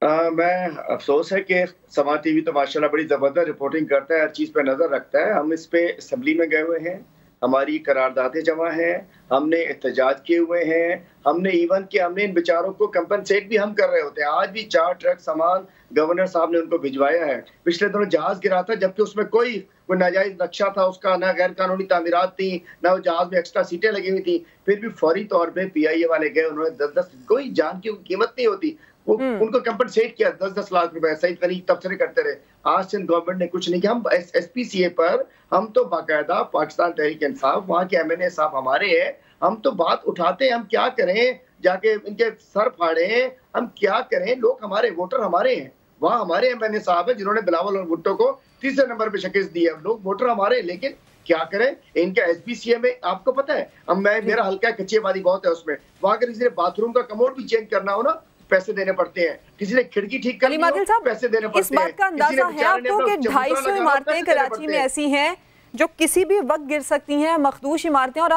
मैं अफसोस है कि समा TV तो माशाल्लाह बड़ी ज़बरदस्त रिपोर्टिंग करता है, हर चीज़ पे नज़र रखता है। हम इस पे असम्बली में गए हुए हैं, हमारी करारदादें जमा हैं, हमने एहतजाज किए हुए हैं, हमने इन बेचारों को कंपनसेट भी हम कर रहे होते हैं। आज भी 4 ट्रक सामान गवर्नर साहब ने उनको भिजवाया है। पिछले दिनों जहाज गिरा था जबकि उसमें कोई कोई नाजायज नक्शा था उसका, ना गैर कानूनी तामीरात थी, ना वो जहाज में एक्स्ट्रा सीटें लगी हुई थी, फिर भी फौरी तौर पे PIA वाले गए, उन्होंने 10-10 कोई जान की कीमत नहीं होती, वो उनको कंपनसेट किया 10-10 लाख रुपए, सईद गनी तबसरे करते रहे। आज सिंध गवर्नमेंट ने कुछ नहीं किया। हम SPCA पर हम तो बाकायदा पाकिस्तान तहरीक इंसाफ, वहाँ के MNA साहब हमारे हैं, हम तो बात उठाते हैं, हम क्या करें, जाके इनके सर फाड़े, हम क्या करें, लोग हमारे, वोटर हमारे हैं, वहाँ हमारे MNA साहब है जिन्होंने बिलावल और भुट्टो को तीसरे नंबर पे शिकस्त दी है, लोग वोटर हमारे, लेकिन क्या करें, इनका SPCA में आपको पता है, अब मेरा हल्का कच्ची आबादी बहुत है उसमें, वहाँ अगर किसी ने बाथरूम का कमोड भी चेंज करना हो ना, पैसे देने पड़ते हैं, किसी ने खिड़की ठीक करनी हो पैसे देने पड़ते हैं। इस बात का अंदाजा है आपको कि 250 इमारतें कराची में ऐसी हैं जो किसी भी वक्त गिर सकती हैं, मखदूश इमारतें, और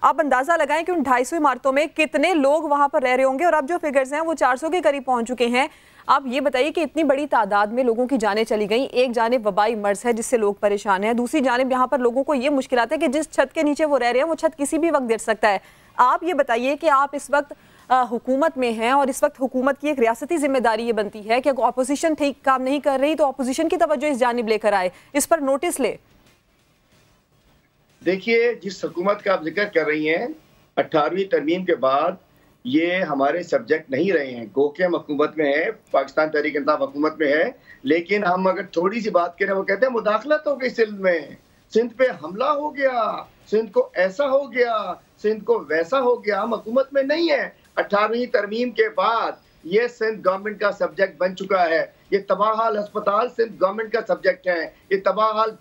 आप अंदाजा लगाएं कि उन 250 इमारतों में कितने लोग वहां पर रह रहे होंगे, और अब जो फिगर्स हैं वो 400 के करीब पहुंच चुके हैं। आप ये बताइए कि इतनी बड़ी तादाद में लोगों की जानें चली गई, एक जानिब वबाई मर्ज है जिससे लोग परेशान हैं, दूसरी जानिब यहाँ पर लोगों को ये मुश्किलात है कि जिस छत के नीचे वो रह रहे हैं वो छत किसी भी वक्त गिर सकता है। आप ये बताइए कि आप इस वक्त हुकूमत में हैं, और इस वक्त हुकूमत की एक रियासती जिम्मेदारी ये बनती है कि अगर अपोजिशन ठीक काम नहीं कर रही तो अपोजिशन की तवज्जो इस जानिब लेकर आए, इस पर नोटिस ले। देखिए, जिस हुकूमत का आप जिक्र कर रही हैं, 18वीं तरमीम के बाद ये हमारे सब्जेक्ट नहीं रहे हैं, गो के हम हुकूमत में है, पाकिस्तान तहरीक इंसाफ हुकूमत में है, लेकिन हम अगर थोड़ी सी बात करें, वो कहते हैं मुदाखलत हो गई सिंध में, सिंध पे हमला हो गया, सिंध को ऐसा हो गया, सिंध को वैसा हो गया, हम हुकूमत में नहीं है। 18वीं तरमीम के बाद ये सिंध गवर्नमेंट का सब्जेक्ट बन चुका है, ये तबाहाल अस्पताल सिंध गवर्नमेंट का सब्जेक्ट है, ये तबाहाल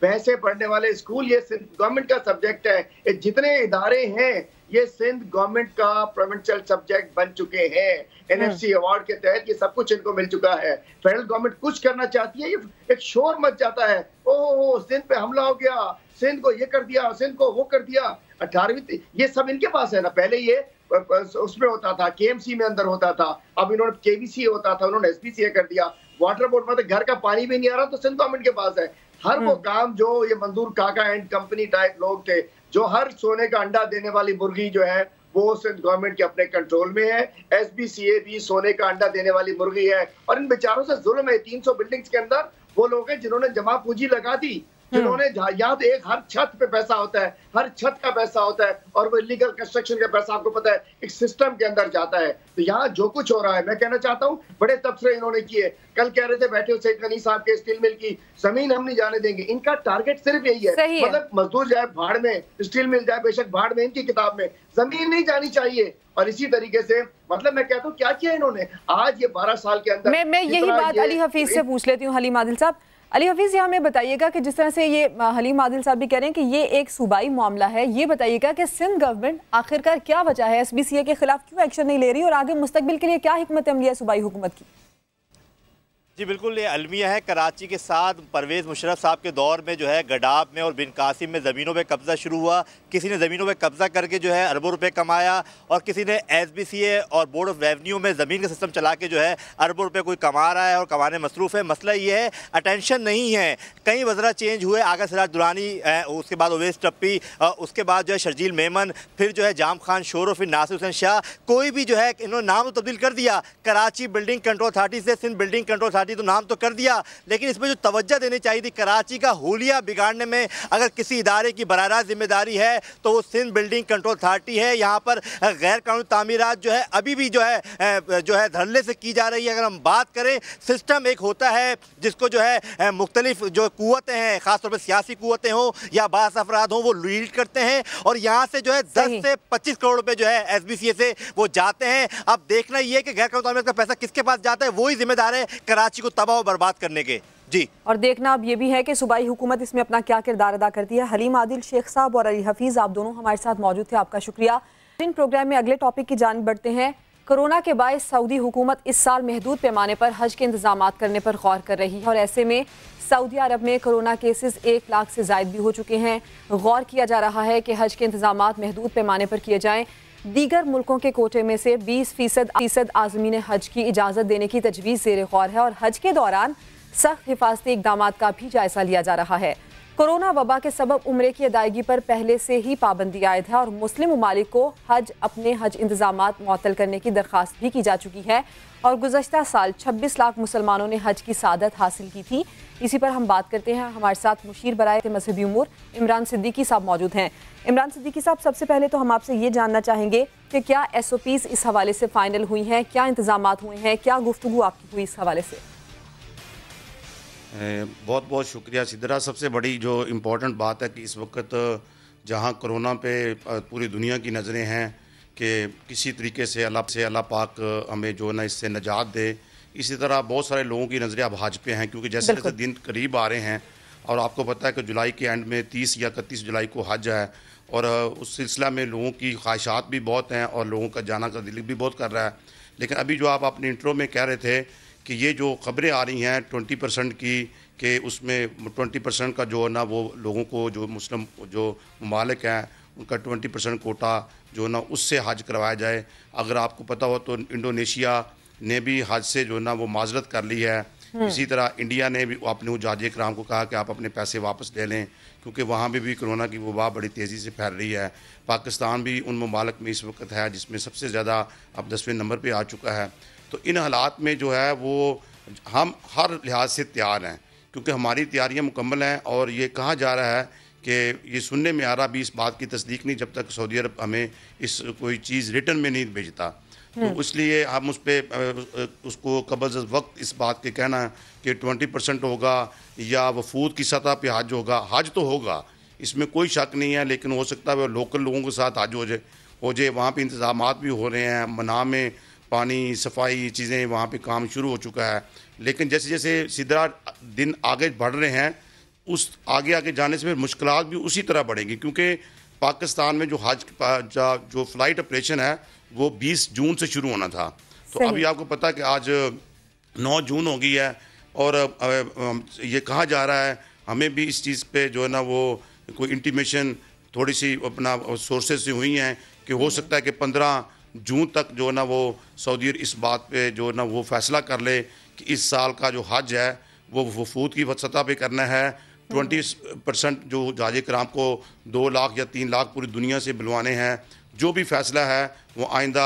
भैंसे पढ़ने वाले स्कूल ये सिंध गवर्नमेंट का सब्जेक्ट है, ये जितने इदारे हैं ये सिंध गवर्नमेंट का प्रोविंशियल सब्जेक्ट बन चुके हैं। NFC अवार्ड के तहत ये सब कुछ इनको मिल चुका है। फेडरल गवर्नमेंट कुछ करना चाहती है, ये एक शोर मच जाता है, ओहो सिंध पे हमला हो गया, सिंध को ये कर दिया, सिंध को वो कर दिया। 18वीं ये सब इनके पास है ना, पहले ये उसमें होता था, KMC में अंदर होता था, अब इन्होंने KBC होता था, उन्होंने SPCA कर दिया। वाटर बोर्ड में तो घर का पानी भी नहीं आ रहा, तो सिंध गवर्नमेंट के पास है। हर वो काम जो ये मंजूर काका एंड कंपनी टाइप लोग थे, जो हर सोने का अंडा देने वाली मुर्गी जो है वो सिंध गवर्नमेंट के अपने कंट्रोल में है। SPCA भी सोने का अंडा देने वाली मुर्गी है, और इन बेचारों से जुल्म है। 300 बिल्डिंग्स के अंदर वो लोग हैं जिन्होंने जमा पूंजी लगा दी, जिन्होंने यहाँ तो एक हर छत पे पैसा होता है, हर छत का पैसा होता है, और वो इलीगल कंस्ट्रक्शन का पैसा आपको पता है एक सिस्टम के अंदर जाता है। तो यहाँ जो कुछ हो रहा है, मैं कहना चाहता हूँ बड़े तबसरे इन्होंने किए। कल कह रहे थे बैठे सईद गनी साहब के स्टील मिल की जमीन हम नहीं जाने देंगे, इनका टारगेट सिर्फ यही है, मतलब मजदूर जाए भाड़ में, स्टील मिल जाए बेशक भाड़ में, इनकी किताब में जमीन नहीं जानी चाहिए। और इसी तरीके से मतलब मैं कहता हूँ क्या किया इन्होंने आज ये 12 साल के अंदर। मैं यही बात अली हफीज से पूछ लेती हूँ। हलीम आदिल साहब, अली हफीज यहाँ हमें बताइएगा कि जिस तरह से ये हलीम आदिल साहब भी कह रहे हैं कि ये एक सूबाई मामला है, ये बताइएगा कि सिंध गवर्नमेंट आखिरकार क्या वजह है, SPCA के खिलाफ क्यों एक्शन नहीं ले रही, और आगे मुस्तकबिल के लिए क्या हिकमत अमली है सूबाई हुकूमत की? जी बिल्कुल, ये अलमिया है। कराची के साथ परवेज़ मुशर्रफ साहब के दौर में जो है गडाब में और बिन कासिम में ज़मीनों पे कब्ज़ा शुरू हुआ। किसी ने ज़मीनों पे कब्ज़ा करके जो है अरबों रुपए कमाया, और किसी ने SBCA और बोर्ड ऑफ रेवन्यू में ज़मीन का सिस्टम चला के जो है अरबों रुपए कोई कमा रहा है और कमाने मसरूफ़ है। मसला ये है अटेंशन नहीं है। कई वज़रा चेंज हुए, आगा सिराज दुरानी, उसके बाद ओवैस टप्पी, उसके बाद जो है शर्जील मेमन, फिर जो है जाम खान शोरो, फिर नासिर हुसैन शाह, कोई भी जो है इन्होंने नाम तो तब्दील कर दिया। कराची बिल्डिंग कंट्रोल अथॉरिटी से सिंध बिल्डिंग कंट्रोल अथॉरिटी तो नाम तो कर दिया, लेकिन इसमें जो तवज्जो देनी चाहिए थी कराची का हुलिया बिगाड़ने में, अगर किसी इदारे की बराह जिम्मेदारी है तो वो सिंध बिल्डिंग कंट्रोल अथॉरिटी है। यहाँ पर गैर कानूनी तामीरात जो है अभी भी जो है धड़ल्ले से की जा रही है। अगर हम बात करें, सिस्टम एक होता है जिसको जो है मुख्तलिफ जो कुव्वतें हैं, ख़ासतौर पर सियासी कुव्वतें हों या बास अफराद हों, वो लीड करते हैं, और यहाँ से जो है 10 से 25 करोड़ रुपए जो है SBCA से वो जाते हैं। अब देखना ये है कि गैर कानूनी तामीरात का पैसा किसके पास जाता है, वही जिम्मेदार है कराची को तबाह और बर्बाद करने के। जी, और देखना अब ये भी है कि सूबाई हुकूमत इसमें अपना क्या किरदार अदा करती है। हलीम आदिल शेख साहब और अली हफीज, आप दोनों हमारे साथ मौजूद थे, आपका शुक्रिया। इन प्रोग्राम में अगले टॉपिक की जान बढ़ते हैं। कोरोना के बायस सऊदी हुकूमत इस साल महदूद पैमाने पर हज के इंतजाम करने पर गौर कर रही है, और ऐसे में सऊदी अरब में कोरोना केसेस 1 लाख से ज़ायद भी हो चुके हैं। गौर किया जा रहा है कि हज के इंतजाम महदूद पैमाने पर किए जाएँ। दीगर मुल्कों के कोटे में से 20% आज़मीन हज की इजाज़त देने की तजवीज़ ज़ेर गौर है, और हज के दौरान सख्त हिफाजती इक़दामात का भी जायज़ा लिया जा रहा है। कोरोना वबा के सबब उम्रे की अदायगी पर पहले से ही पाबंदी आयद है और मुस्लिम ममालिक को अपने हज इंतजामात मुअत्तल करने की दरख्वास्त भी की जा चुकी है और गुज़श्ता साल 26 लाख मुसलमानों ने हज की सादत हासिल की थी। इसी पर हम बात करते हैं। हमारे साथ मुशीर बराए मजहबी उमूर इमरान सिद्दीकी साहब मौजूद हैं। इमरान सिद्दीकी साहब, सबसे पहले तो हम आपसे ये जानना चाहेंगे कि क्या SOPs इस हवाले से फ़ाइनल हुई हैं, क्या इंतजामात हुए हैं, क्या गुफ्तगू आपकी हुई इस हवाले से? बहुत बहुत शुक्रिया सिद्रा। सबसे बड़ी जो इम्पोर्टेंट बात है कि इस वक्त जहां कोरोना पे पूरी दुनिया की नज़रें हैं कि किसी तरीके से अल्लाह पाक हमें जो ना इससे निजात दे, इसी तरह बहुत सारे लोगों की नज़रें अब हज पे हैं क्योंकि जैसे जैसे दिन करीब आ रहे हैं और आपको पता है कि जुलाई के एंड में 30 या 31 जुलाई को हज है और उस सिलसिला में लोगों की ख्वाहिशात भी बहुत हैं और लोगों का जाना का दिल भी बहुत कर रहा है। लेकिन अभी जो आप अपने इंट्रो में कह रहे थे कि ये जो ख़बरें आ रही हैं 20% की कि उसमें 20% का जो है ना वो लोगों को जो मुस्लिम जो ममालिक हैं उनका 20% कोटा जो ना उससे हज करवाया जाए। अगर आपको पता हो तो इंडोनेशिया ने भी हज से जो ना वो माजरत कर ली है। इसी तरह इंडिया ने भी अपने हुज्जाज इकराम को कहा कि आप अपने पैसे वापस ले लें क्योंकि वहाँ भी कोरोना की वबा बड़ी तेज़ी से फैल रही है। पाकिस्तान भी उन ममालिक में इस वक्त है जिसमें सबसे ज़्यादा अब 10वें नंबर पर आ चुका है। तो इन हालात में जो है वो हम हर लिहाज से तैयार हैं क्योंकि हमारी तैयारियां मुकम्मल हैं और ये कहा जा रहा है कि ये सुनने में आ रहा भी इस बात की तस्दीक नहीं जब तक सऊदी अरब हमें इस कोई चीज़ रिटर्न में नहीं भेजता। तो इसलिए हम उस पर उसको कबल वक्त इस बात के कहना कि 20% होगा या वफूद की सतह पे हज होगा। हज तो होगा, इसमें कोई शक नहीं है, लेकिन हो सकता है वो लोकल लोगों के साथ हज हो जाए। वहाँ पर इंतजाम भी हो रहे हैं, मना में पानी सफाई चीज़ें वहाँ पे काम शुरू हो चुका है। लेकिन जैसे जैसे सिद्रा दिन आगे बढ़ रहे हैं उस आगे जाने से फिर मुश्किलात भी उसी तरह बढ़ेंगी क्योंकि पाकिस्तान में जो हज जो फ़्लाइट ऑपरेशन है वो 20 जून से शुरू होना था। तो अभी आपको पता है कि आज 9 जून हो गई है और ये कहा जा रहा है हमें भी इस चीज़ पे जो है ना वो कोई इंटीमेशन थोड़ी सी अपना सोर्सेज से हुई हैं कि हो सकता है कि 15 जून तक जो ना वो सऊदी इस बात पे जो ना वो फैसला कर ले कि इस साल का जो हज है वो वफूद की सतह पे करना है। 20% जो हुज्जाज कराम को 2 लाख या 3 लाख पूरी दुनिया से बुलवाने हैं। जो भी फैसला है वो आइंदा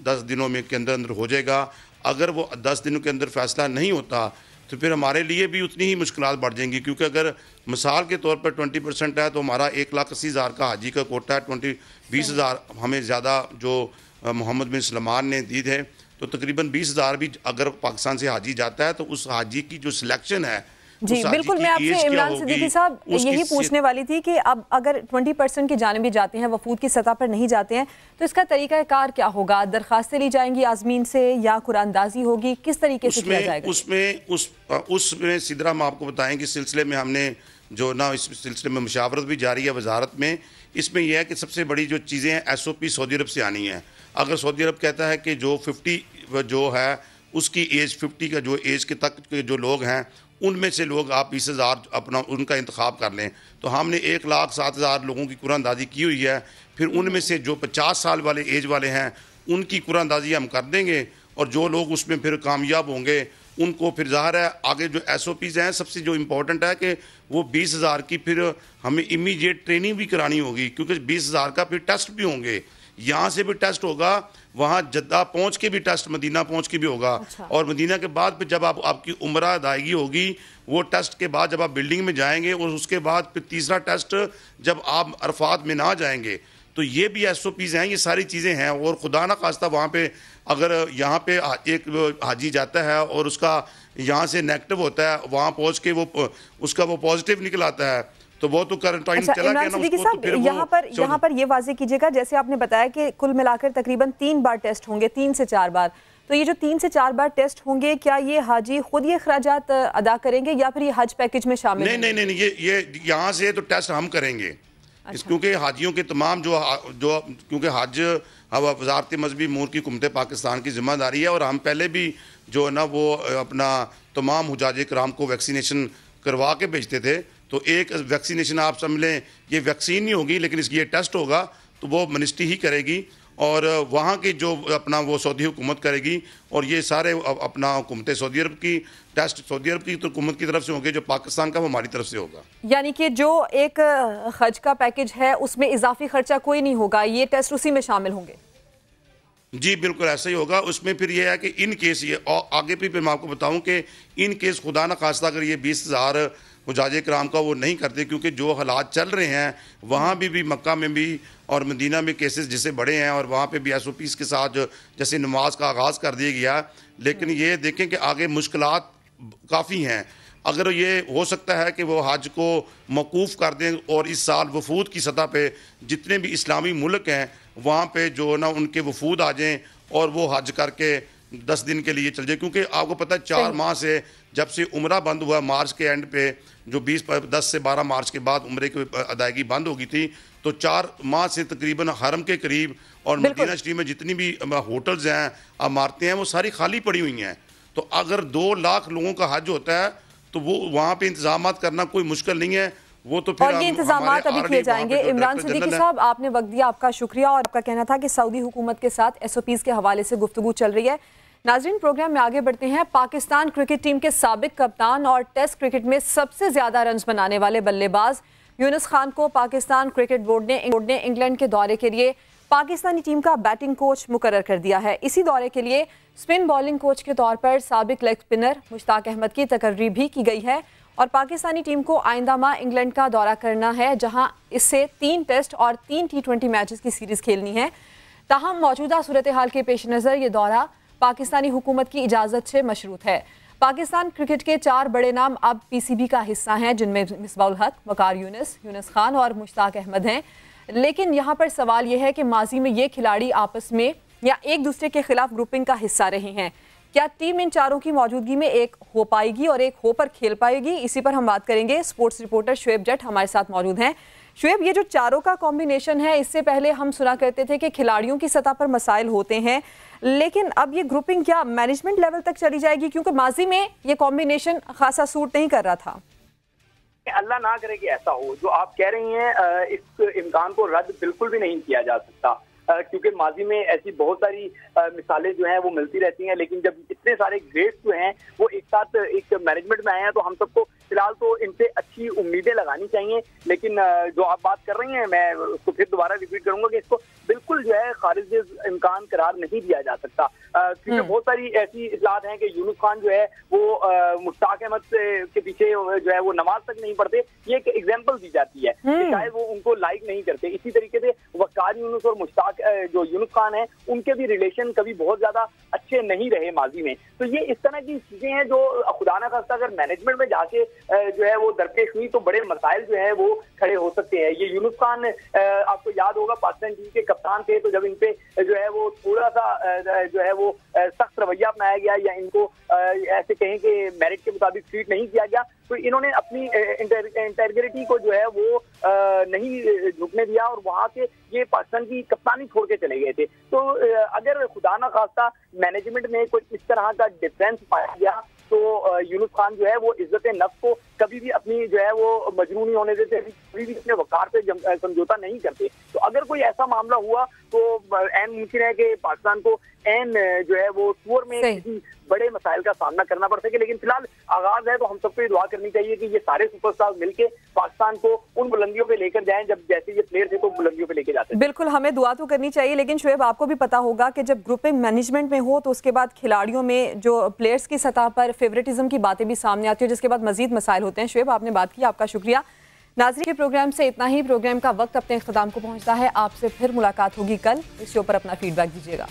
10 दिनों में के अंदर हो जाएगा। अगर वो 10 दिनों के अंदर फैसला नहीं होता तो फिर हमारे लिए भी उतनी ही मुश्किलात बढ़ जाएंगी क्योंकि अगर मिसाल के तौर पर 20% है तो हमारा 1,80,000 का हाजी का कोटा है। 20,000 हमें ज़्यादा जो मोहम्मद बिन सलमान ने दी थे तो तकरीबन 20,000 भी अगर पाकिस्तान से हाजी जाता है तो उस हाजी की जो सिलेक्शन है जी बिल्कुल। मैं आपसे इमरान सिद्दीकी साहब यही पूछने वाली थी कि अब अगर 20% की जानिब भी जाते हैं, वफूद की सतह पर नहीं जाते हैं, तो इसका तरीक़ाकार क्या होगा? दरखास्तें ली जाएंगी आज़मीन से या कुरानदाजी होगी? किस तरीके से किया जाएगा? उसमें सिद्रा हम आपको बताएं कि सिलसिले में हमने जो ना इस सिलसिले में मुशावरत भी जारी है वजारत में। इसमें यह है कि सबसे बड़ी जो चीज़ें हैं SOP सऊदी अरब से आनी है। अगर सऊदी अरब कहता है कि जो 50 जो है उसकी एज 50 का जो एज के तक के जो लोग हैं उनमें से लोग आप 20,000 अपना उनका इंतखाब कर लें, तो हमने 1,07,000 लोगों की कुरानदाजी की हुई है। फिर उनमें से जो 50 साल वाले एज वाले हैं उनकी कुरानदाजी हम कर देंगे और जो लोग उसमें फिर कामयाब होंगे उनको फिर ज़ाहिर है आगे जो SOPs हैं सबसे जो इम्पोर्टेंट है कि वो 20,000 की फिर हमें इमीडिएट ट्रेनिंग भी करानी होगी क्योंकि 20,000 का फिर टेस्ट भी होंगे। यहाँ से भी टेस्ट होगा, वहाँ जद्दा पहुँच के भी टेस्ट, मदीना पहुँच के भी होगा। अच्छा। और मदीना के बाद फिर जब आपकी उम्रा अदायगी होगी वो टेस्ट के बाद जब आप बिल्डिंग में जाएंगे और उसके बाद फिर तीसरा टेस्ट जब आप अरफात में ना जाएंगे तो ये भी SOPs हैं, ये सारी चीज़ें हैं। और खुदा ना खास्ता वहाँ पे अगर यहाँ पे एक हाजी जाता है और उसका यहाँ से नेगेटिव होता है, वहाँ पहुँच के वो उसका वो पॉजिटिव निकल आता है तो वो तो क्वारंटाइन चला गया ना उसको। तो फिर यहाँ पर ये वाज़ेह कीजिएगा, जैसे आपने बताया कि कुल मिलाकर तकरीबन 3 बार टेस्ट होंगे, 3 से 4 बार। तो ये जो 3 से 4 बार टेस्ट होंगे, क्या ये हाजी खुद ये अखराजात अदा करेंगे या फिर ये हज पैकेज में शामिल? नहीं, ये यहाँ से तो टेस्ट हम करेंगे। अच्छा। क्योंकि हाजियों के तमाम जो क्योंकि हज वज़ारत मज़हबी उमूर की हुकूमत पाकिस्तान की जिम्मेदारी है और हम पहले भी जो है ना वो अपना तमाम हुज्जाज कराम को वैक्सीनेशन करवा के भेजते थे। तो एक वैक्सीनेशन आप समझ लें ये वैक्सीन नहीं होगी लेकिन इसकी ये टेस्ट होगा तो वो मिनिस्ट्री ही करेगी और वहाँ की जो अपना वो सऊदी हुकूमत करेगी, और ये सारे अपना हुकूमत सऊदी अरब की टेस्ट सऊदी अरब की तो हुकूमत की तरफ से होंगे, जो पाकिस्तान का वो हमारी तरफ से होगा। यानी कि जो एक हज का पैकेज है उसमें इजाफी खर्चा कोई नहीं होगा, ये टेस्ट उसी में शामिल होंगे। जी बिल्कुल ऐसा ही होगा। उसमें फिर ये है कि इन केस ये और आगे भी फिर मैं आपको बताऊं कि इन केस खुदा न खास्ता अगर ये 20,000 हुजाजे कराम का वो नहीं करते, क्योंकि जो हालात चल रहे हैं वहाँ भी मक्का में भी और मदीना में केसेस जैसे बढ़े हैं, और वहाँ पे भी SOPs के साथ जैसे नमाज का आगाज़ कर दिया गया। लेकिन ये देखें कि आगे मुश्किलात काफ़ी हैं। अगर ये हो सकता है कि वो हज को मौकूफ़ कर दें और इस साल वफूद की सतह पे जितने भी इस्लामी मुल्क हैं वहाँ पे जो ना उनके वफूद आ जाएँ और वो हज करके 10 दिन के लिए चल जाए, क्योंकि आपको पता है 4 माह से जब से उम्रा बंद हुआ मार्च के एंड पे, जो 10 से 12 मार्च के बाद उम्रे की अदायगी बंद हो गई थी, तो 4 माह से तकरीबन हरम के करीब और मदीना शरीफ में जितनी भी होटल्स हैं, इमारतें हैं, वो सारी खाली पड़ी हुई हैं। तो अगर 2 लाख लोगों का हज होता है तो वो वहाँ पे इंतजाम करना कोई मुश्किल नहीं है। वो तो फिर और ये इंतजाम अभी किए जाएंगे। इमरान सिद्दीकी साहब, आपने वक्त दिया, आपका शुक्रिया। और आपका कहना था कि सऊदी हुकूमत के साथ SOPs के हवाले से गुफ्तगू चल रही है। नाज़रीन, प्रोग्राम में आगे बढ़ते हैं। पाकिस्तान क्रिकेट टीम के साबिक कप्तान और टेस्ट क्रिकेट में सबसे ज्यादा रन बनाने वाले बल्लेबाज यूनुस खान को पाकिस्तान क्रिकेट बोर्ड ने इंग्लैंड के दौरे के लिए पाकिस्तानी टीम का बैटिंग कोच मुकर्रर कर दिया है। इसी दौरे के लिए स्पिन बॉलिंग कोच के तौर पर साबिक लेग स्पिनर मुश्ताक अहमद की तकर्री भी की गई है। और पाकिस्तानी टीम को आइंदा माह इंग्लैंड का दौरा करना है, जहां इससे 3 टेस्ट और 3 T20 मैचेस की सीरीज खेलनी है। ताहम मौजूदा सूरत हाल के पेश नज़र ये दौरा पाकिस्तानी हुकूमत की इजाज़त से मशरूत है। पाकिस्तान क्रिकेट के 4 बड़े नाम अब PCB का हिस्सा हैं, जिनमें मिसबाउल हक, वकार यूनुस, यूनुस खान और मुश्ताक अहमद हैं। लेकिन यहाँ पर सवाल यह है कि माजी में ये खिलाड़ी आपस में या एक दूसरे के खिलाफ ग्रुपिंग का हिस्सा रहे हैं। क्या टीम इन चारों की मौजूदगी में एक हो पाएगी और एक हो पर खेल पाएगी? इसी पर हम बात करेंगे। स्पोर्ट्स रिपोर्टर शुएब जट हमारे साथ मौजूद हैं। शुएब, ये जो चारों का कॉम्बिनेशन है, इससे पहले हम सुना करते थे कि खिलाड़ियों की सतह पर मसाइल होते हैं, लेकिन अब ये ग्रुपिंग क्या मैनेजमेंट लेवल तक चली जाएगी? क्योंकि माजी में ये कॉम्बिनेशन खासा सूट नहीं कर रहा था। अल्लाह ना करे कि ऐसा हो। जो आप कह रही हैं, इस इम्कान को रद्द बिल्कुल भी नहीं किया जा सकता, क्योंकि माजी में ऐसी बहुत सारी मिसालें जो हैं वो मिलती रहती हैं। लेकिन जब इतने सारे ग्रेड्स जो हैं वो एक साथ एक मैनेजमेंट में आए हैं, तो हम सबको फिलहाल तो इनसे अच्छी उम्मीदें लगानी चाहिए। लेकिन जो आप बात कर रही हैं, मैं उसको फिर दोबारा रिपीट करूंगा कि इसको बिल्कुल जो है खारिज इम्कान करार नहीं दिया जा सकता, क्योंकि बहुत सारी ऐसी इतलात हैं कि यूनुस खान जो है वो मुश्ताक अहमद के पीछे जो है वो नमाज तक नहीं पढ़ते। ये एक एग्जाम्पल दी जाती है कि शायद वो उनको लाइक नहीं करते। इसी तरीके से वकार यूनुस और मुश्ताक जो यूनुस खान है, उनके भी रिलेशन कभी बहुत ज्यादा अच्छे नहीं रहे माजी में। तो ये इस तरह की चीजें हैं जो खुदा ना खास्ता अगर मैनेजमेंट में जाके जो है वो दरपेश हुई तो बड़े मसाइल जो है वो खड़े हो सकते हैं। ये यूनुस खान आपको याद होगा पाकिस्तान टीम के कप्तान थे, तो जब इनपे जो है वो थोड़ा सा जो है वो सख्त रवैया अपनाया गया या इनको ऐसे कहें कि मेरिट के मुताबिक ट्रीट नहीं किया गया, तो इन्होंने अपनी इंटेग्रिटी को जो है वो नहीं झुकने दिया और वहां से ये पाकिस्तान की कप्तानी छोड़ के चले गए थे। तो अगर खुदा ना खास्ता मैनेजमेंट में कोई इस तरह का डिफरेंस पाया गया तो यूनुस खान जो है वो इज्जत नफ्स को कभी भी अपनी जो है वो मजबूर नहीं होने देते, कभी भी अपने वकार से समझौता नहीं करते। तो अगर कोई ऐसा मामला हुआ तो ऐन मुमकिन है कि पाकिस्तान को ऐन जो है वो टूर में किसी बड़े मसाइल का सामना करना पड़ सके। लेकिन फिलहाल आगाज है, तो हम सबको ये दुआ करनी चाहिए कि ये सारे सुपरस्टार मिलके पाकिस्तान को उन बुलंदियों पे लेकर जाएं जब जैसे ये प्लेयर थे तो बुलंदियों पे लेके जाते हैं। बिल्कुल, हमें दुआ तो करनी चाहिए, लेकिन शुएब आपको भी पता होगा कि जब ग्रुपिंग मैनेजमेंट में हो तो उसके बाद खिलाड़ियों में जो प्लेयर्स की सतह पर फेवरेटिज्म की बातें भी सामने आती है, जिसके बाद मजीद मसाइल होते हैं। शुएब, आपने बात की, आपका शुक्रिया। नाज़रीन, के प्रोग्राम से इतना ही। प्रोग्राम का वक्त अपने इख्तिताम को पहुंचता है। आपसे फिर मुलाकात होगी कल। इस शो पर अपना फीडबैक दीजिएगा।